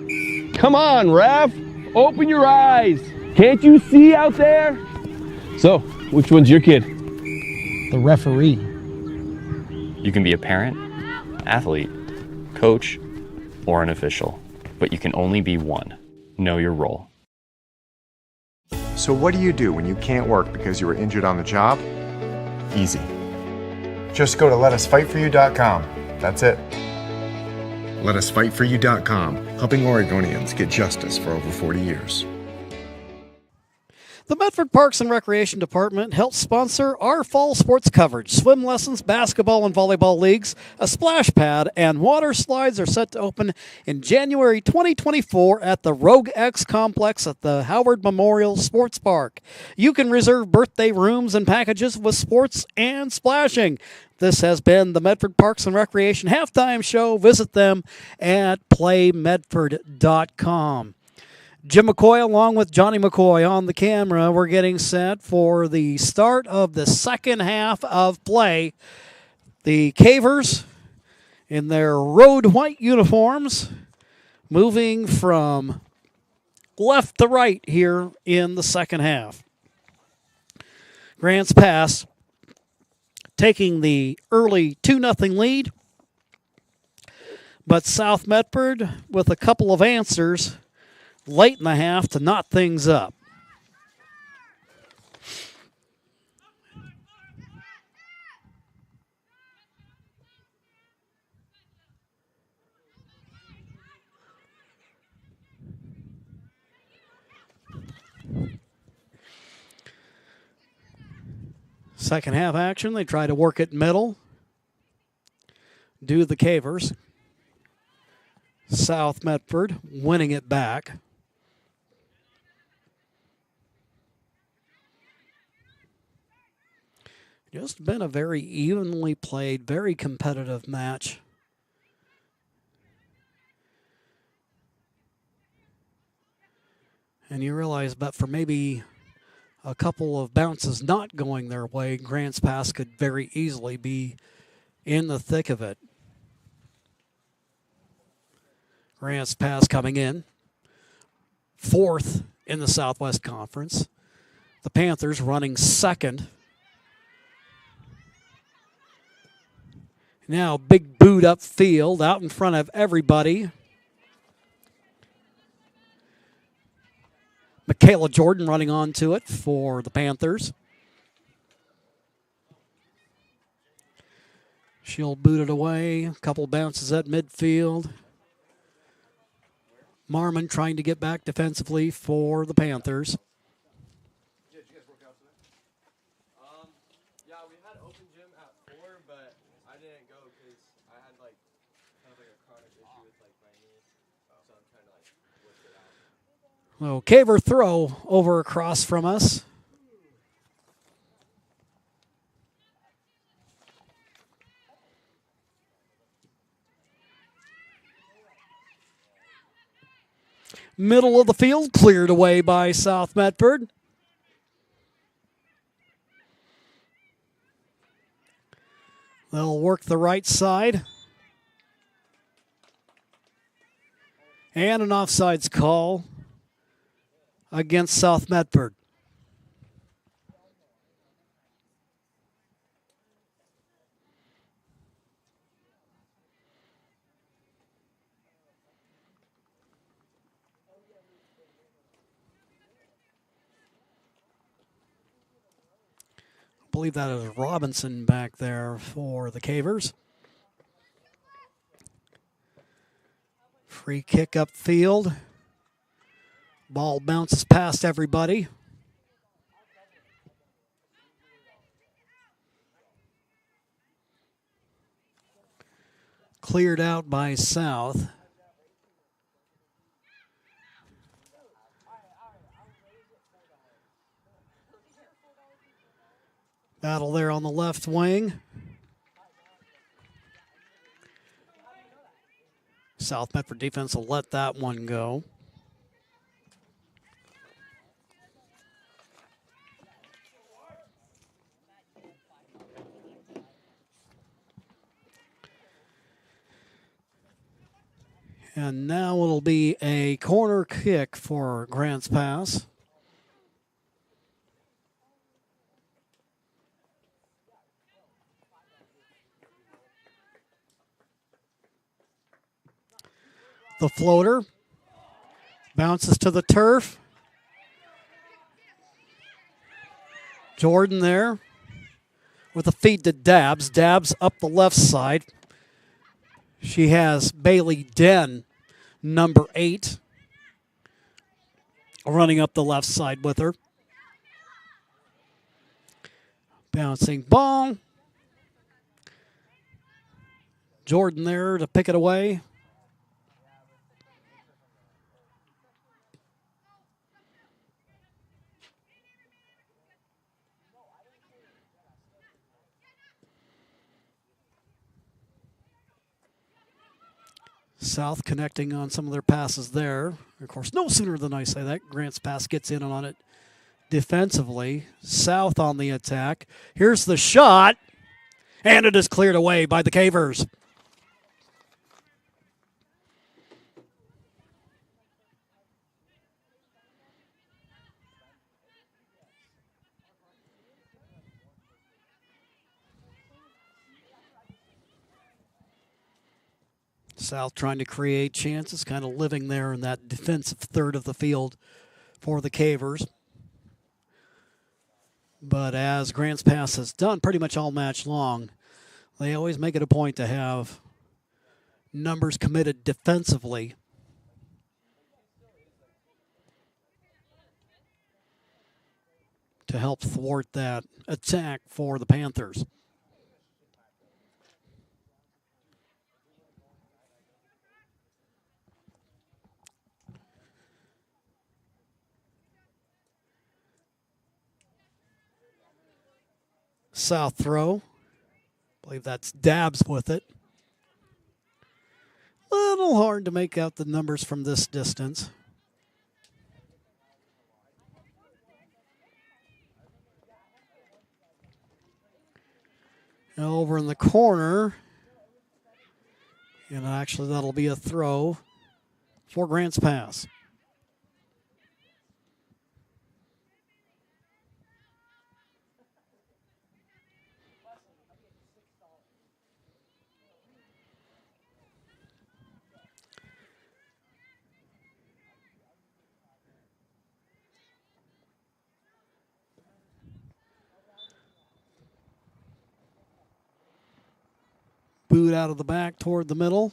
Come on, ref. Open your eyes. Can't you see out there? So, which one's your kid? The referee. You can be a parent, athlete, coach, or an official, but you can only be one. Know your role. So what do you do when you can't work because you were injured on the job? Easy. Just go to letusfightforyou.com. That's it. Letusfightforyou.com, helping Oregonians get justice for over 40 years. The Medford Parks and Recreation Department helps sponsor our fall sports coverage. Swim lessons, basketball and volleyball leagues, a splash pad, and water slides are set to open in January 2024 at the Rogue X Complex at the Howard Memorial Sports Park. You can reserve birthday rooms and packages with sports and splashing. This has been the Medford Parks and Recreation Halftime Show. Visit them at playmedford.com. Jim McCoy along with Johnny McCoy on the camera. We're getting set for the start of the second half of play. The Cavers in their road white uniforms moving from left to right here in the second half. Grants Pass taking the early 2-0 lead, but South Medford with a couple of answers late in the half to knot things up. Second half action, they try to work it middle. Do the Cavers. South Medford winning it back. Just been a very evenly played, very competitive match. And you realize, but for maybe a couple of bounces not going their way, Grants Pass could very easily be in the thick of it. Grants Pass coming in. 4th in the Southwest Conference. The Panthers running 2nd. Now big boot up field out in front of everybody. Michaela Jordan running onto it for the Panthers. She'll boot it away. A couple bounces at midfield. Marmon trying to get back defensively for the Panthers. So Caver throw over across from us. Middle of the field, cleared away by South Medford. They'll work the right side. And an offsides call against South Medford. I believe that is Robinson back there for the Cavers. Free kick upfield. Ball bounces past everybody. Cleared out by South. Battle there on the left wing. South Medford defense will let that one go. And now it'll be a corner kick for Grants Pass. The floater bounces to the turf. Jordan there with a feed to Dabbs. Dabbs up the left side. She has Bailey Den, number 8, running up the left side with her. Bouncing ball. Jordan there to pick it away. South connecting on some of their passes there. Of course, no sooner than I say that, Grants Pass gets in on it defensively. South on the attack. Here's the shot, and it is cleared away by the Cavers. South trying to create chances, kind of living there in that defensive third of the field for the Cavers. But as Grants Pass has done pretty much all match long, they always make it a point to have numbers committed defensively. To help thwart that attack for the Panthers. South throw. I believe that's Dabbs with it. Little hard to make out the numbers from this distance. Now over in the corner. And actually that'll be a throw. for Grants Pass. Boot out of the back toward the middle.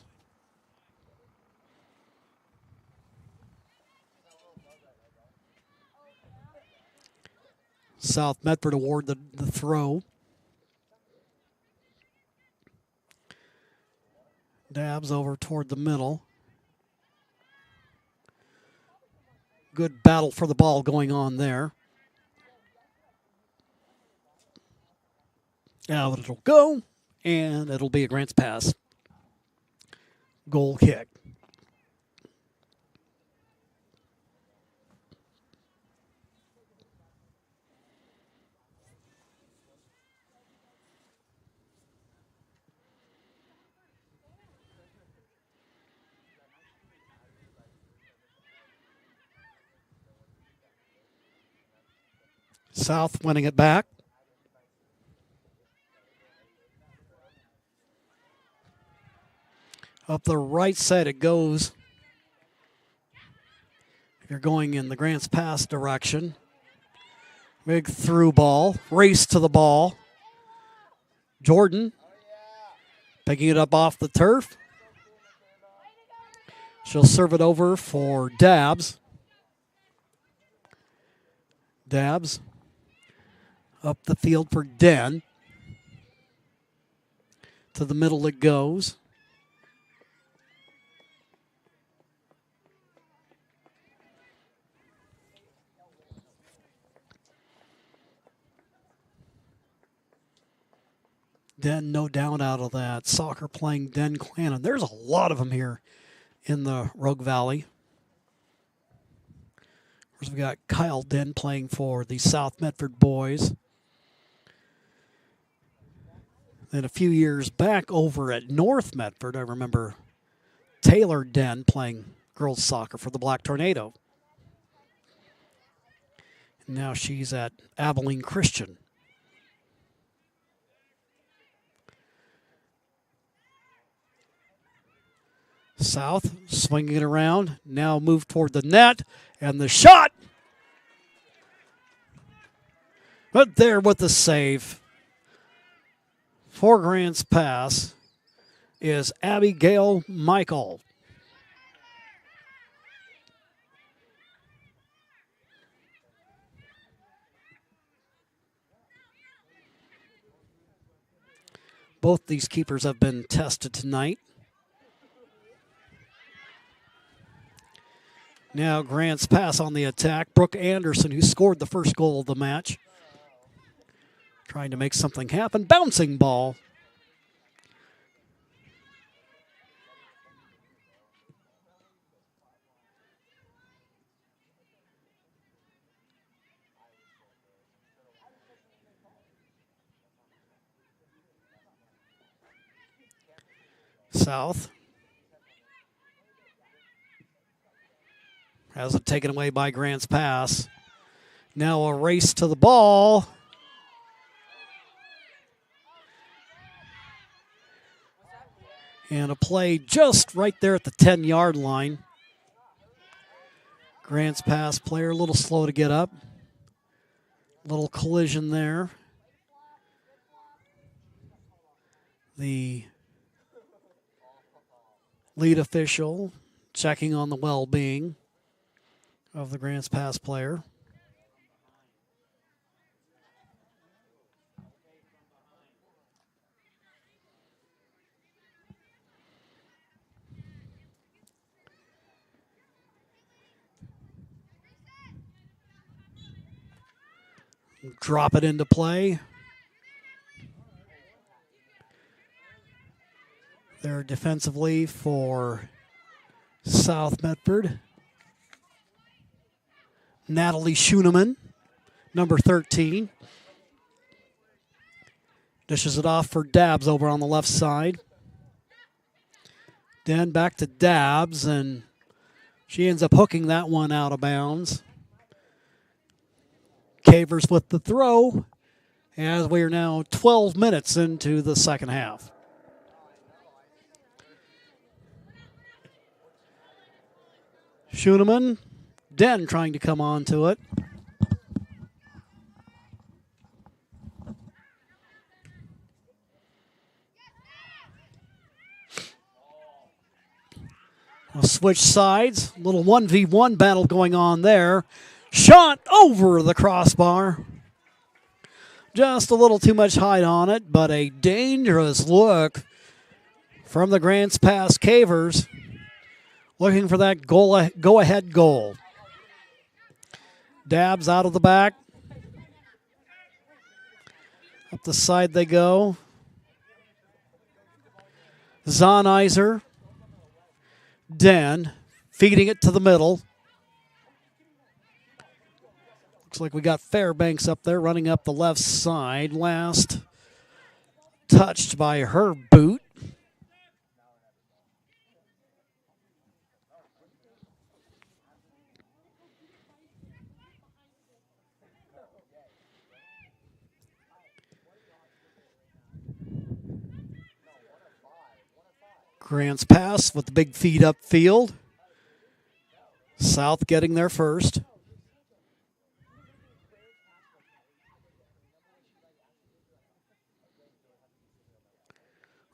South Medford award the throw. Dabs over toward the middle. Good battle for the ball going on there. Out it'll go, and it'll be a Grants Pass. Goal kick. South winning it back. Up the right side it goes. If you're going in the Grants Pass direction. Big through ball. Race to the ball. Jordan picking it up off the turf. She'll serve it over for Dabbs. Dabbs up the field for Den. To the middle it goes. Den, no doubt out of that. Soccer playing Den Clannon. There's a lot of them here in the Rogue Valley. Of course, we got Kyle Den playing for the South Medford boys. Then a few years back over at North Medford, I remember Taylor Den playing girls soccer for the Black Tornado. And now she's at Abilene Christian. South swinging it around, now move toward the net, and the shot. But there with the save for Grants Pass is Abigail Michael. Both these keepers have been tested tonight. Now Grants Pass on the attack. Brooke Anderson, who scored the first goal of the match. Trying to make something happen. Bouncing ball. South. Has it taken away by Grants Pass. Now a race to the ball. And a play just right there at the 10-yard line. Grants Pass player a little slow to get up. Little collision there. The lead official checking on the well-being of the Grants Pass player. Drop it into play. There defensively for South Medford. Natalie Schooneman, number 13. Dishes it off for Dabbs over on the left side. Then back to Dabbs, and She ends up hooking that one out of bounds. Cavers with the throw as we are now 12 minutes into the second half. Schoenemann, Den trying to come on to it. I'll switch sides. Little 1v1 battle going on there. Shot over the crossbar. Just a little too much height on it, but a dangerous look from the Grants Pass Cavers. Looking for that go-ahead goal. Dabs out of the back. Up the side they go. Zahnizer. Den feeding it to the middle. Looks like we got Fairbanks up there running up the left side. Last touched by her boot. Grants Pass with the big feed upfield. South getting there first.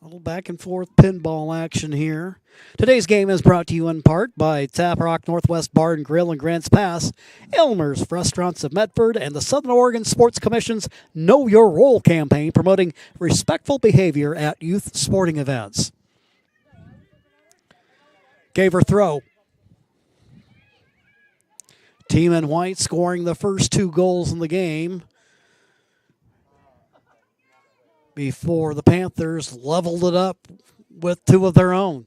A little back and forth pinball action here. Today's game is brought to you in part by Tap Rock Northwest Bar and Grill in Grants Pass, Elmer's Restaurants of Medford, and the Southern Oregon Sports Commission's Know Your Role campaign promoting respectful behavior at youth sporting events. Gave her throw. Team in white scoring the first 2 goals in the game before the Panthers leveled it up with 2 of their own.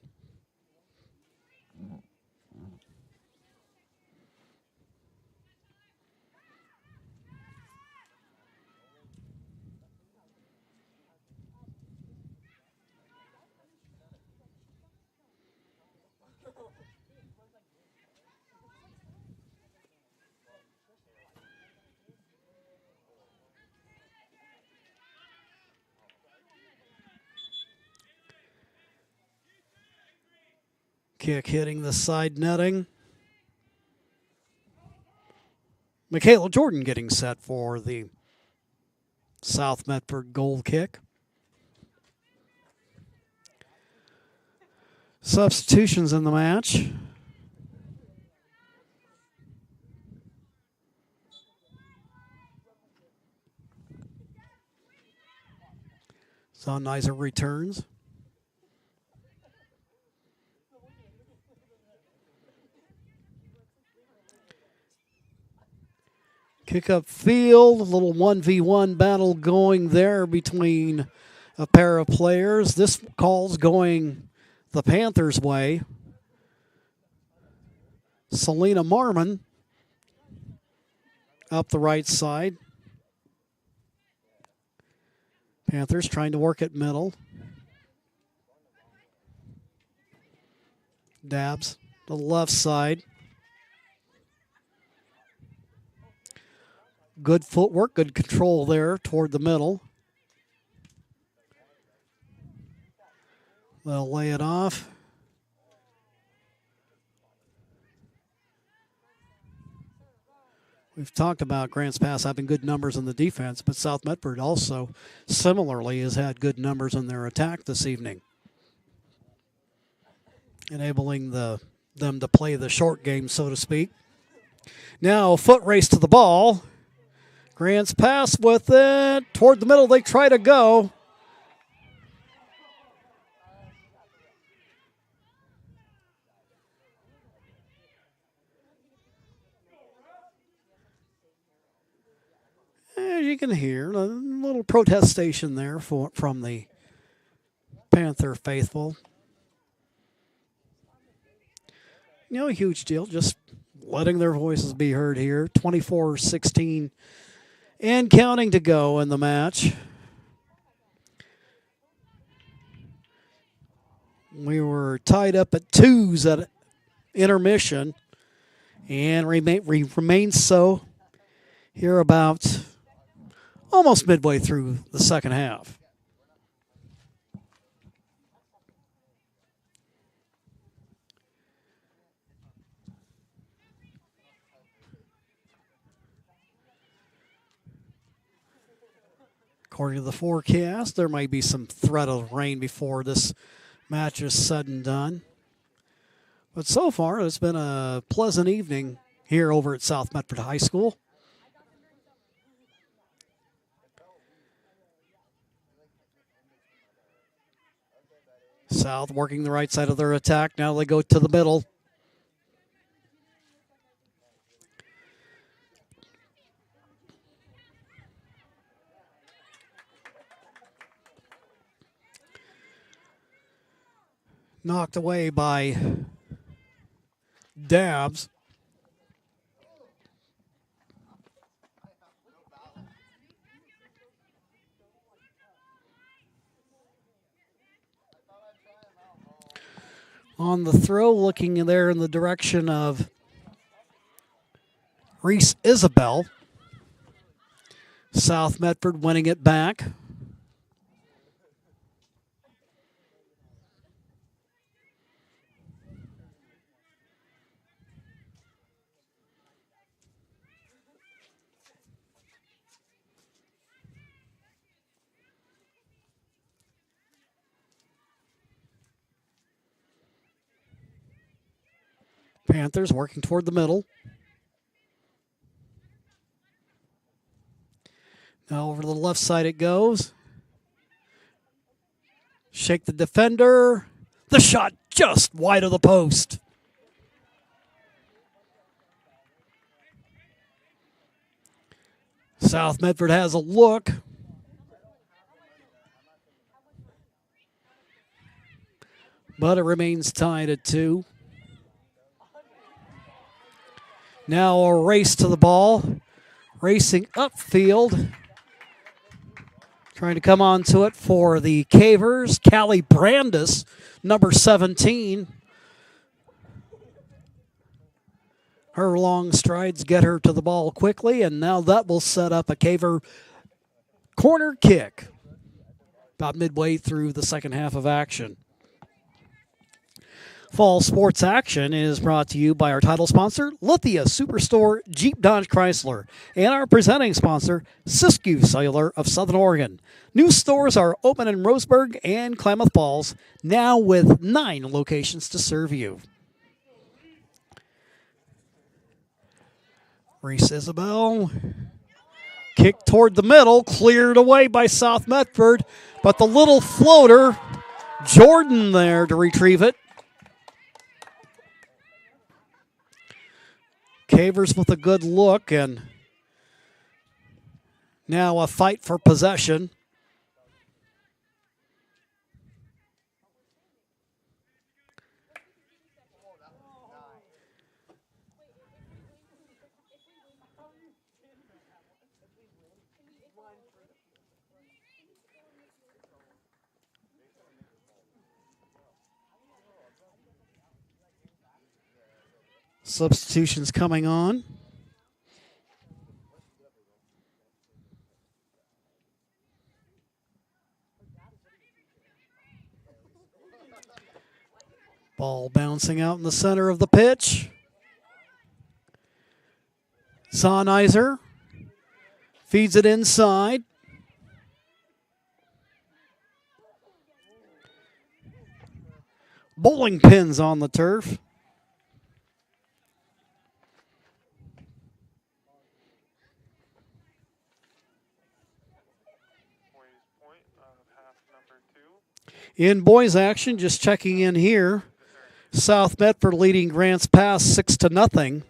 Kick hitting the side netting. Michaela Jordan getting set for the South Medford goal kick. Substitutions in the match. Zahnizer returns. Kick up field, a little 1v1 battle going there between a pair of players. This call's going the Panthers' way. Selena Marmon up the right side. Panthers trying to work at middle. Dabs to the left side. Good footwork, good control there toward the middle. They'll lay it off. We've talked about Grants Pass having good numbers in the defense, but South Medford also similarly has had good numbers in their attack this evening, enabling them to play the short game, so to speak. Now a foot race to the ball. Grants Pass with it. Toward the middle they try to go. As you can hear, a little protestation there from the Panther faithful. You know, a huge deal, just letting their voices be heard here. 24-16 and counting to go in the match. We were tied up at 2s intermission and remains so here about almost midway through the second half. According to the forecast, there might be some threat of rain before this match is said and done. But so far, it's been a pleasant evening here over at South Medford High School. South working the right side of their attack. Now they go to the middle. Knocked away by Dabbs. On the throw, looking there in the direction of Reese Isabel. South Medford winning it back. Panthers working toward the middle. Now over to the left side it goes. Shake the defender. The shot just wide of the post. South Medford has a look. But it remains tied at 2. Now a race to the ball. Racing upfield. Trying to come onto it for the Cavers. Callie Brandis, number 17. Her long strides get her to the ball quickly, and now that will set up a Caver corner kick about midway through the second half of action. Fall sports action is brought to you by our title sponsor, Lithia Superstore Jeep Dodge Chrysler, and our presenting sponsor, Siskiyou Cellular of Southern Oregon. New stores are open in Roseburg and Klamath Falls, now with 9 locations to serve you. Reese Isabel, kick toward the middle, cleared away by South Medford, but the little floater, Jordan there to retrieve it. Cavers with a good look, and now a fight for possession. Substitutions coming on. Ball bouncing out in the center of the pitch. Sonneiser feeds it inside. Bowling pins on the turf. In boys action, just checking in here. South Medford leading Grants Pass 6-0.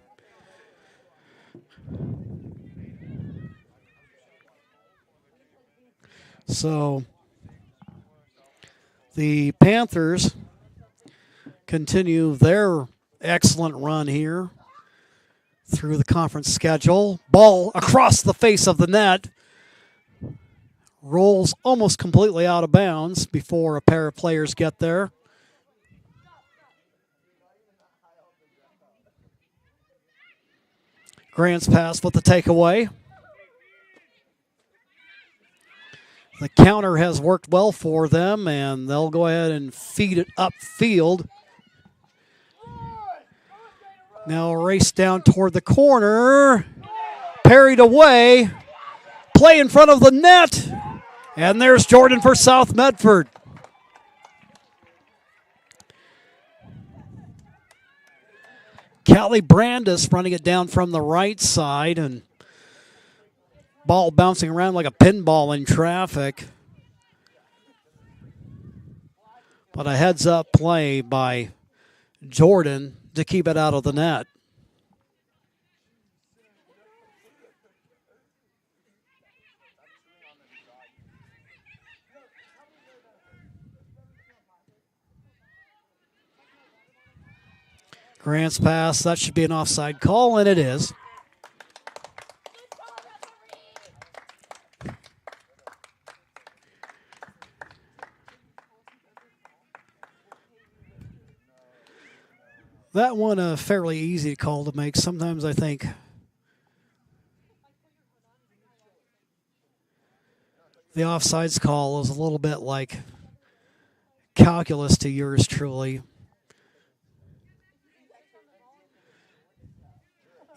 So the Panthers continue their excellent run here through the conference schedule. Ball across the face of the net. Rolls almost completely out of bounds before a pair of players get there. Grant's pass with the takeaway. The counter has worked well for them, and they'll go ahead and feed it upfield. Now a race down toward the corner. Parried away. Play in front of the net. And there's Jordan for South Medford. Callie Brandis running it down from the right side, and ball bouncing around like a pinball in traffic. But a heads-up play by Jordan to keep it out of the net. Grant's pass, that should be an offside call, and it is. That one a fairly easy call to make. Sometimes I think the offsides call is a little bit like calculus to yours truly.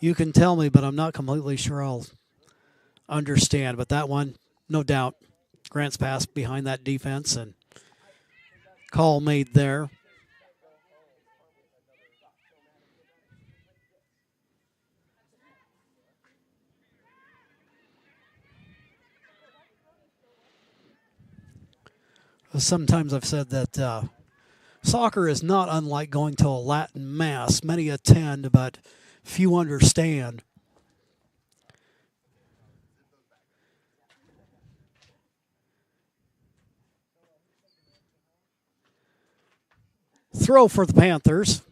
You can tell me, but I'm not completely sure I'll understand. But that one, no doubt, Grant's pass behind that defense and call made there. Sometimes I've said that soccer is not unlike going to a Latin mass. Many attend, but few understand. Throw for the Panthers.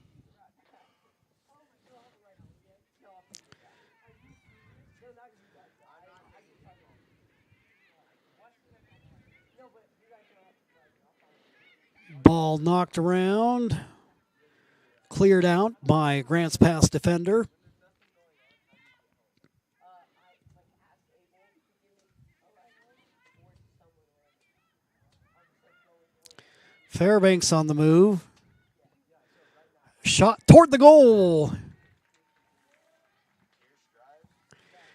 Ball knocked around, cleared out by Grant's pass defender. Fairbanks on the move. Shot toward the goal.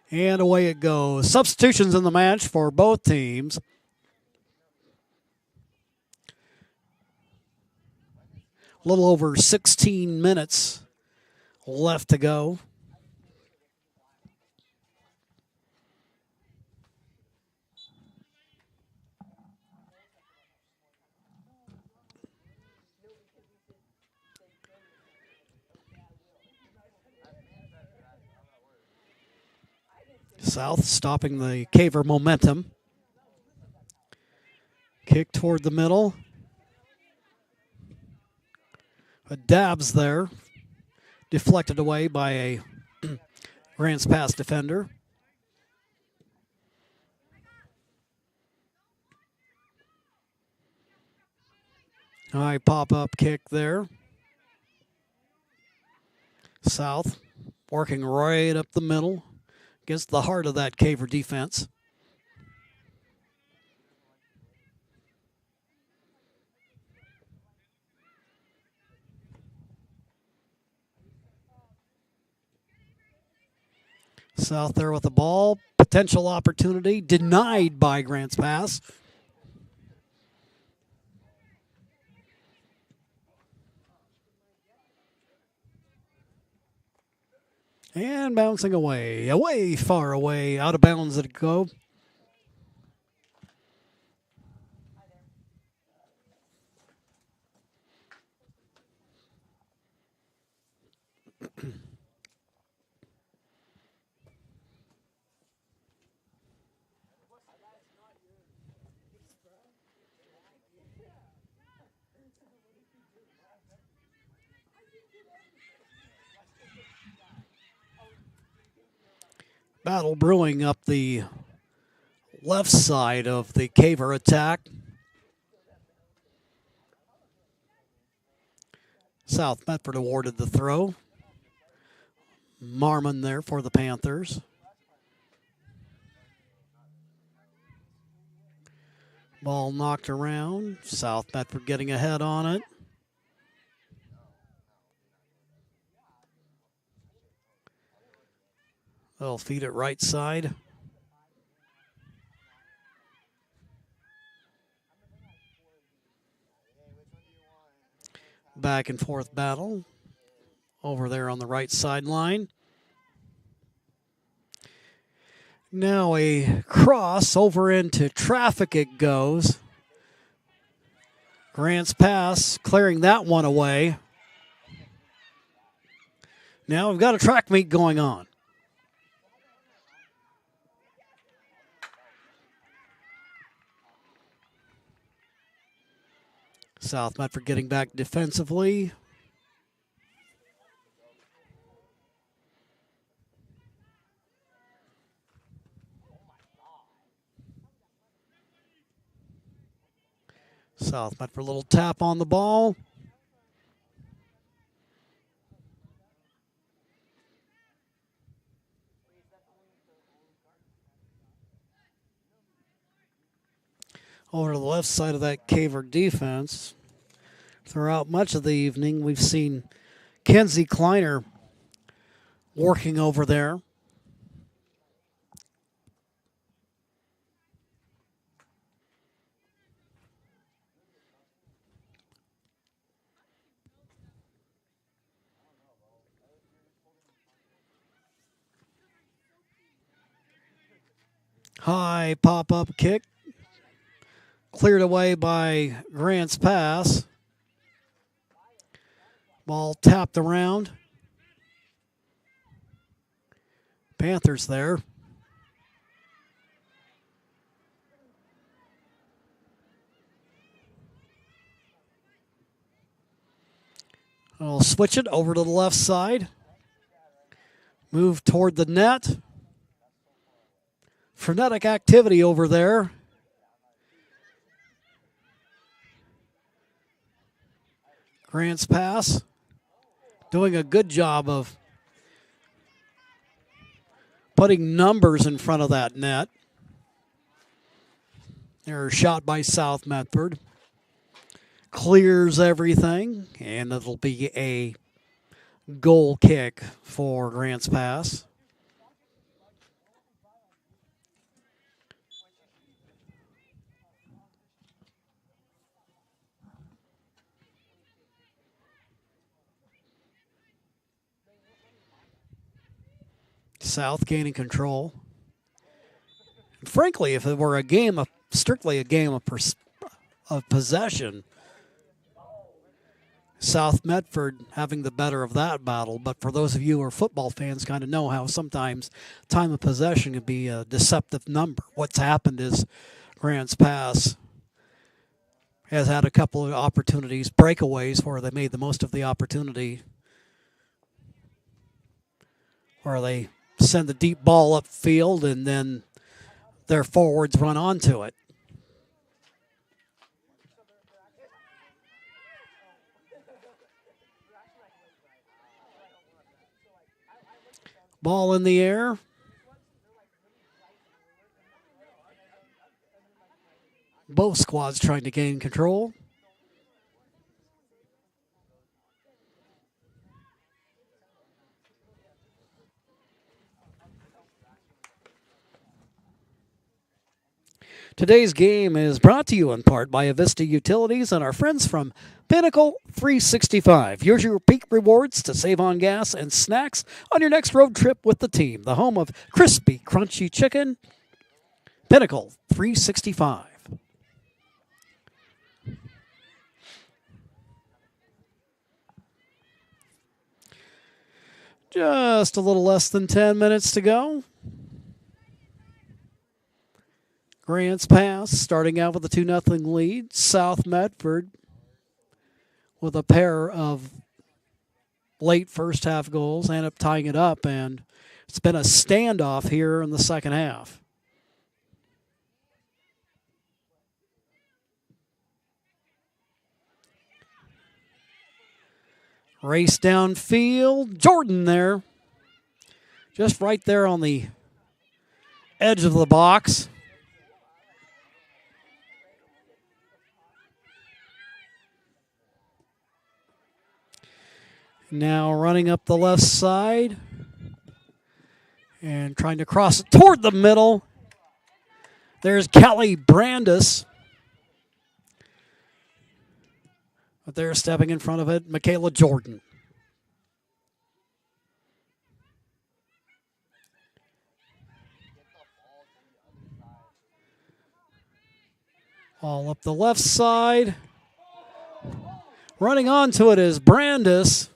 And away it goes. Substitutions in the match for both teams. A little over 16 minutes left to go. South stopping the Caver momentum. Kick toward the middle. A dabs there. Deflected away by a Grant's pass defender. High pop-up kick there. South working right up the middle against the heart of that Caver defense. South there with the ball. Potential opportunity denied by Grant's pass. And bouncing away, far away, out of bounds did it go. Battle brewing up the left side of the Caver attack. South Medford awarded the throw. Marmon there for the Panthers. Ball knocked around. South Medford getting ahead on it. They'll feed it right side. Back and forth battle over there on the right sideline. Now a cross over into traffic it goes. Grant's pass clearing that one away. Now we've got a track meet going on. South Medford getting back defensively. South Medford, a little tap on the ball. Over to the left side of that Caver defense. Throughout much of the evening, we've seen Kenzie Kleiner working over there. High pop-up kick. Cleared away by Grant's pass. Ball tapped around. Panthers there. I'll switch it over to the left side. Move toward the net. Frenetic activity over there. Grant's pass. Doing a good job of putting numbers in front of that net. There's a shot by South Medford. Clears everything, and it'll be a goal kick for Grant's pass. South gaining control. And frankly, if it were a game of strictly a game of possession, South Medford having the better of that battle. But for those of you who are football fans, kind of know how sometimes time of possession can be a deceptive number. What's happened is Grant's pass has had a couple of opportunities, breakaways, where they made the most of the opportunity, where they send the deep ball upfield and then their forwards run onto it. Ball in the air. Both squads trying to gain control. Today's game is brought to you in part by Avista Utilities and our friends from Pinnacle 365. Here's your peak rewards to save on gas and snacks on your next road trip with the team. The home of crispy, crunchy chicken, Pinnacle 365. Just a little less than 10 minutes to go. Grant's pass starting out with a 2-0 lead. South Medford with a pair of late first half goals, end up tying it up, and it's been a standoff here in the second half. Race downfield. Jordan there. Just right there on the edge of the box. Now running up the left side and trying to cross it toward the middle. There's Kelly Brandis. But they're stepping in front of it, Michaela Jordan. All up the left side. Running onto it is Brandis.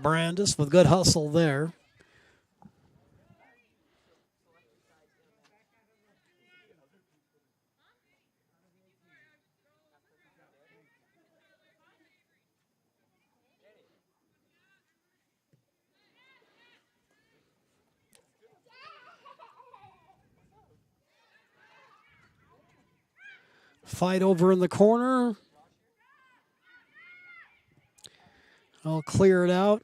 Brandis with good hustle there. Fight over in the corner. I'll clear it out.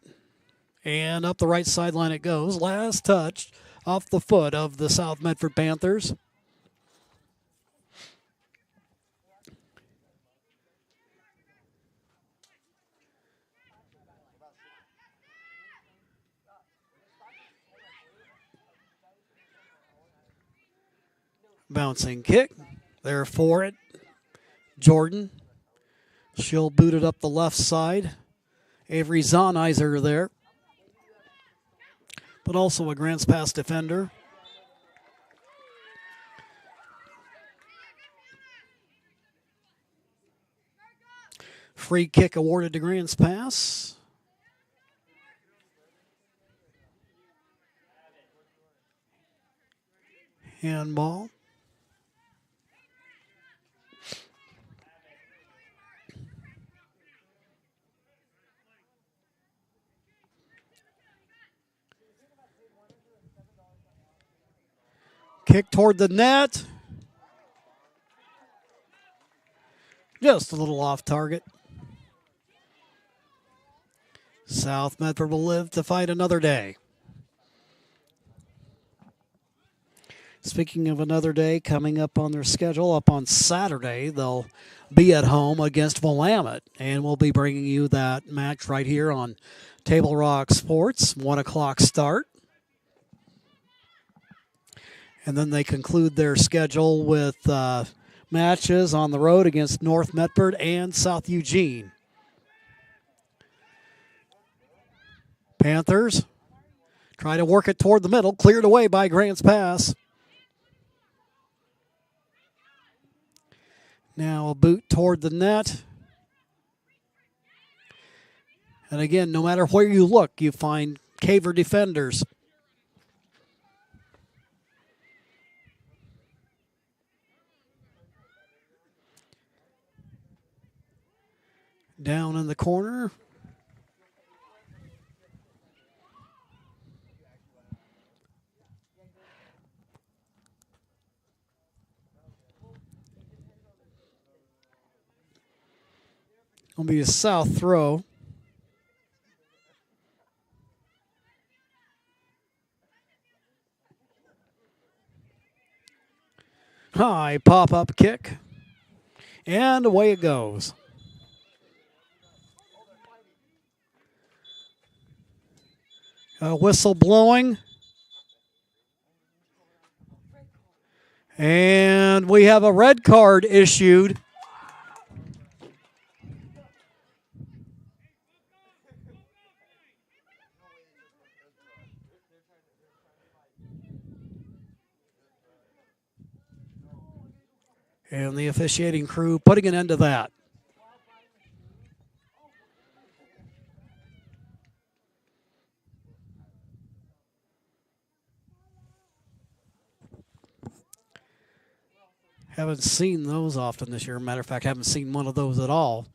And up the right sideline it goes. Last touch off the foot of the South Medford Panthers. Bouncing kick. There for it. Jordan. She'll boot it up the left side. Avery Zonizer there. But also a Grants Pass defender. Free kick awarded to Grants Pass. Handball. Kick toward the net. Just a little off target. South Medford will live to fight another day. Speaking of another day, coming up on their schedule, up on Saturday, they'll be at home against Willamette. And we'll be bringing you that match right here on Table Rock Sports, 1 o'clock start. And then they conclude their schedule with matches on the road against North Medford and South Eugene. Panthers try to work it toward the middle, cleared away by Grants Pass. Now a boot toward the net. And again, no matter where you look, you find Caver defenders. Down in the corner. Will be a south throw. High pop-up kick. And away it goes. A whistle blowing. And we have a red card issued. And the officiating crew putting an end to that. Haven't seen those often this year. Matter of fact, haven't seen one of those at all.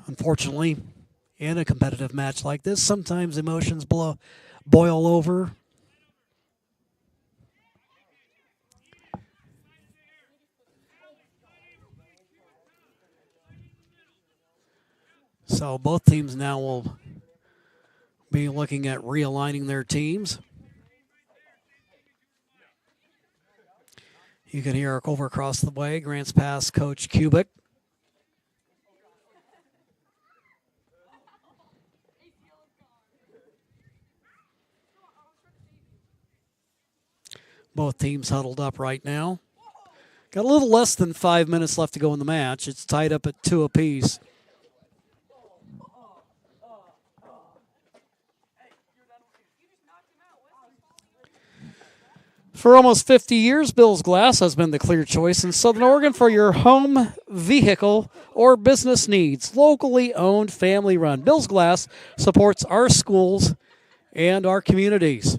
Unfortunately, in a competitive match like this, sometimes emotions boil over. So both teams now will be looking at realigning their teams. You can hear over across the way, Grants Pass coach Kubik. Both teams huddled up right now. Got a little less than 5 minutes left to go in the match. It's tied up at 2 apiece. For almost 50 years, Bill's Glass has been the clear choice in Southern Oregon for your home, vehicle, or business needs. Locally owned, family run. Bill's Glass supports our schools and our communities.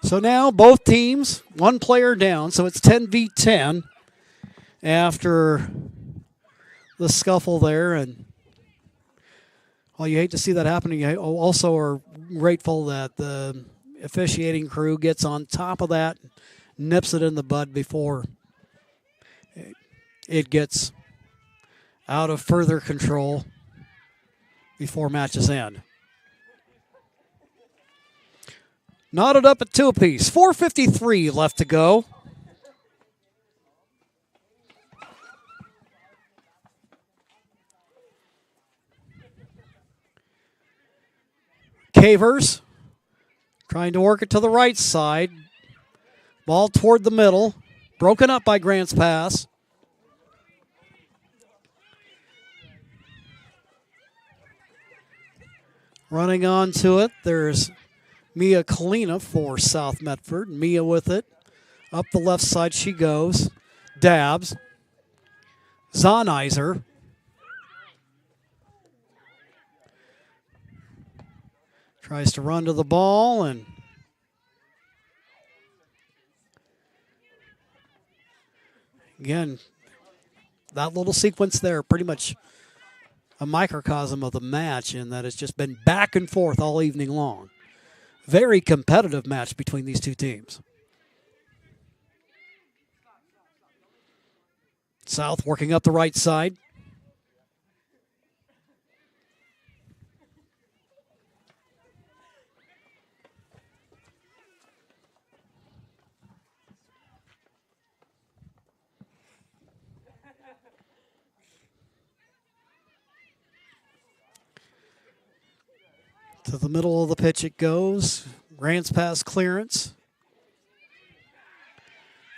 So now both teams, one player down, so it's 10v10 after the scuffle there. And while you hate to see that happening, you also are grateful that the officiating crew gets on top of that, nips it in the bud before it gets out of further control before matches end. Knotted up at 2 apiece. 4:53 left to go. Cavers trying to work it to the right side. Ball toward the middle. Broken up by Grants Pass. Running onto it, there's Mia Kalina for South Medford. Mia with it. Up the left side she goes. Dabs. Zonizer. Tries to run to the ball, and again, that little sequence there, pretty much a microcosm of the match in that it's just been back and forth all evening long. Very competitive match between these two teams. South working up the right side. To the middle of the pitch it goes. Grants Pass clearance.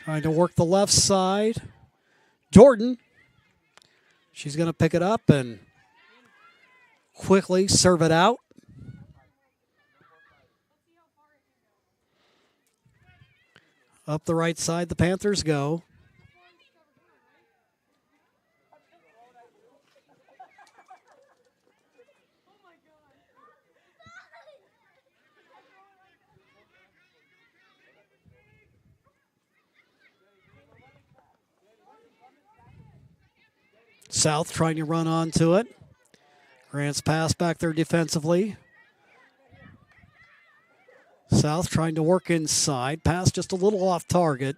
Trying to work the left side. Jordan. She's going to pick it up and quickly serve it out. Up the right side the Panthers go. South trying to run onto it. Grants Pass back there defensively. South trying to work inside. Pass just a little off target.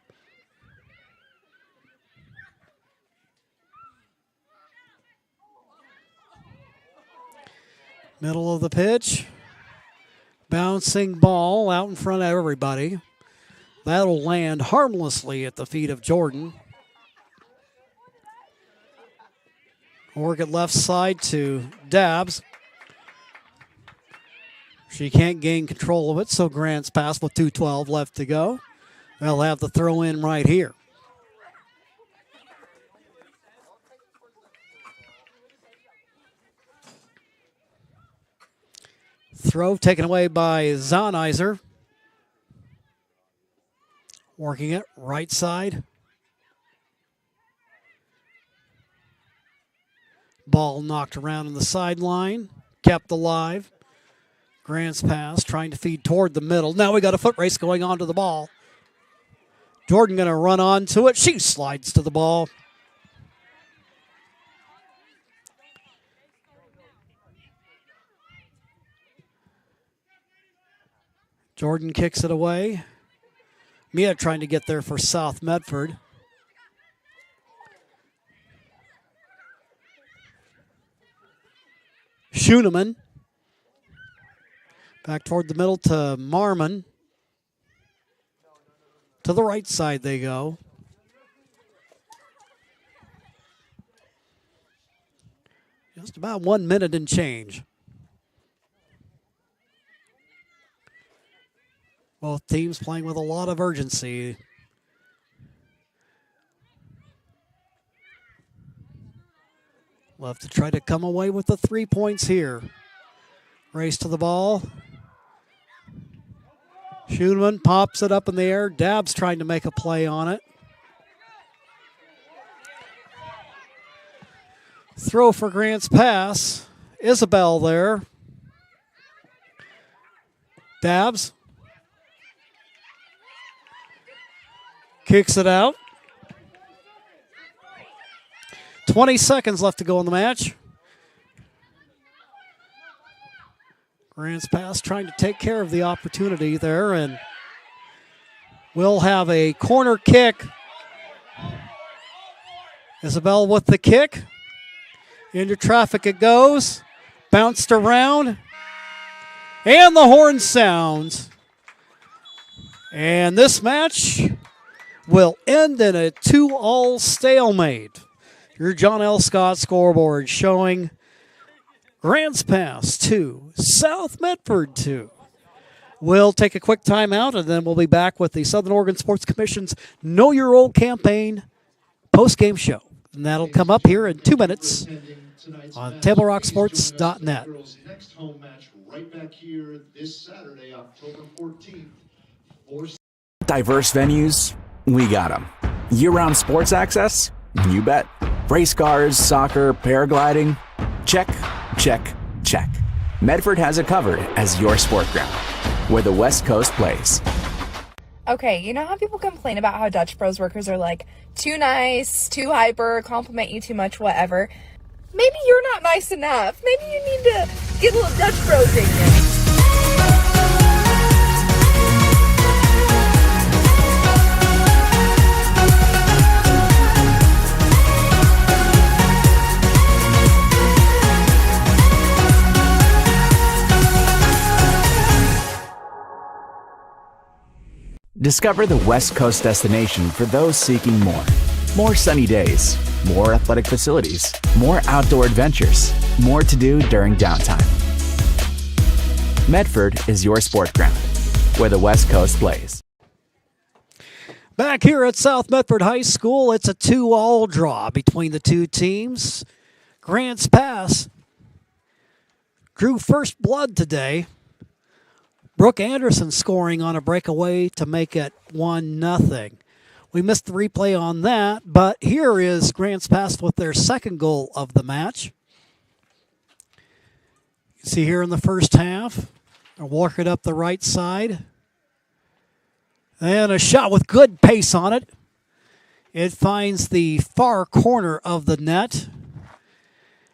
Middle of the pitch. Bouncing ball out in front of everybody. That'll land harmlessly at the feet of Jordan. Work it left side to Dabs. She can't gain control of it, so Grants Pass with 2:12 left to go. They'll have the throw in right here. Throw taken away by Zonizer. Working it right side. Ball knocked around on the sideline. Kept alive. Grants Pass trying to feed toward the middle. Now we got a foot race going on to the ball. Jordan going to run on to it. She slides to the ball. Jordan kicks it away. Mia trying to get there for South Medford. Schooneman. Back toward the middle to Marmon. To the right side they go. Just about 1 minute and change. Both teams playing with a lot of urgency. Love to try to come away with the 3 points here. Race to the ball. Schooneman pops it up in the air. Dabbs trying to make a play on it. Throw for Grant's Pass. Isabel there. Dabbs. Kicks it out. 20 seconds left to go in the match. Grant's Pass trying to take care of the opportunity there, and we'll have a corner kick. Isabel with the kick. Into traffic it goes. Bounced around. And the horn sounds. And this match will end in a 2-all stalemate. Your John L. Scott scoreboard showing Grant's Pass 2, South Medford 2. We'll take a quick timeout, and then we'll be back with the Southern Oregon Sports Commission's Know Your Role campaign post-game show. And that'll come up here in 2 minutes on TableRockSports.net. Next home match right back here this Saturday, October 14th. Diverse venues, we got them. Year-round sports access? You bet. Race cars, soccer, paragliding? Check, check, check. Medford has it covered as your sport ground, where the West Coast plays. Okay, you know how people complain about how Dutch Bros workers are like too nice, too hyper, compliment you too much, whatever? Maybe you're not nice enough. Maybe you need to get a little Dutch Bros in you. Discover the West Coast destination for those seeking more. More sunny days, more athletic facilities, more outdoor adventures, more to do during downtime. Medford is your sport ground, where the West Coast plays. Back here at South Medford High School, it's a 2-all draw between the two teams. Grant's Pass drew first blood today. Brooke Anderson scoring on a breakaway to make it 1-0. We missed the replay on that, but here is Grant's Pass with their second goal of the match. You see here in the first half, walk it up the right side. And a shot with good pace on it. It finds the far corner of the net.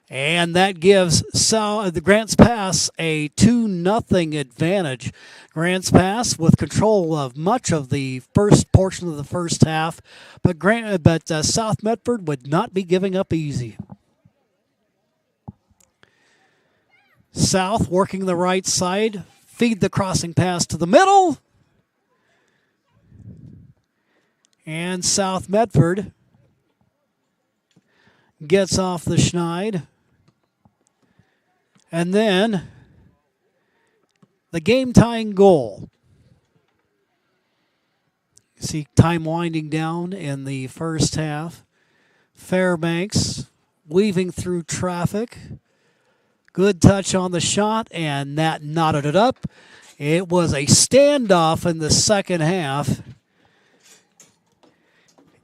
And that gives the Grant's Pass a 2-0 advantage. Grant's Pass with control of much of the first portion of the first half, but South Medford would not be giving up easy. South working the right side, feed the crossing pass to the middle. And South Medford gets off the schneid. And then the game-tying goal. You see time winding down in the first half. Fairbanks weaving through traffic. Good touch on the shot, and that knotted it up. It was a standoff in the second half.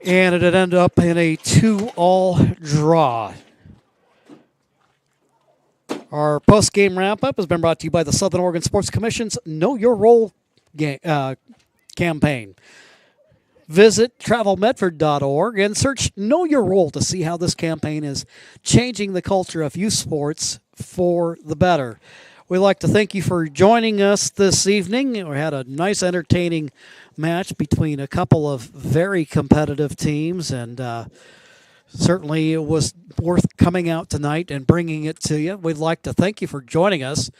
And it ended up in a 2-all draw. Our post-game wrap-up has been brought to you by the Southern Oregon Sports Commission's Know Your Role campaign. Visit travelmedford.org and search Know Your Role to see how this campaign is changing the culture of youth sports for the better. We'd like to thank you for joining us this evening. We had a nice, entertaining match between a couple of very competitive teams, and certainly it was worth coming out tonight and bringing it to you. We'd like to thank you for joining us.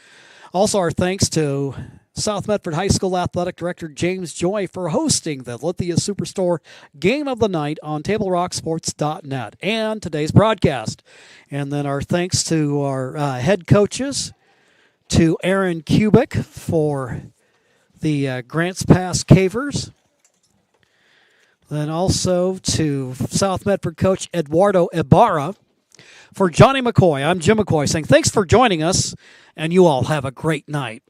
Also, our thanks to South Medford High School Athletic Director James Joy for hosting the Lithia Superstore Game of the Night on TableRockSports.net and today's broadcast. And then our thanks to our head coaches, to Aaron Kubik for the Grants Pass Cavers. Then also to South Medford coach Eduardo Ibarra. For Johnny McCoy, I'm Jim McCoy saying thanks for joining us, and you all have a great night.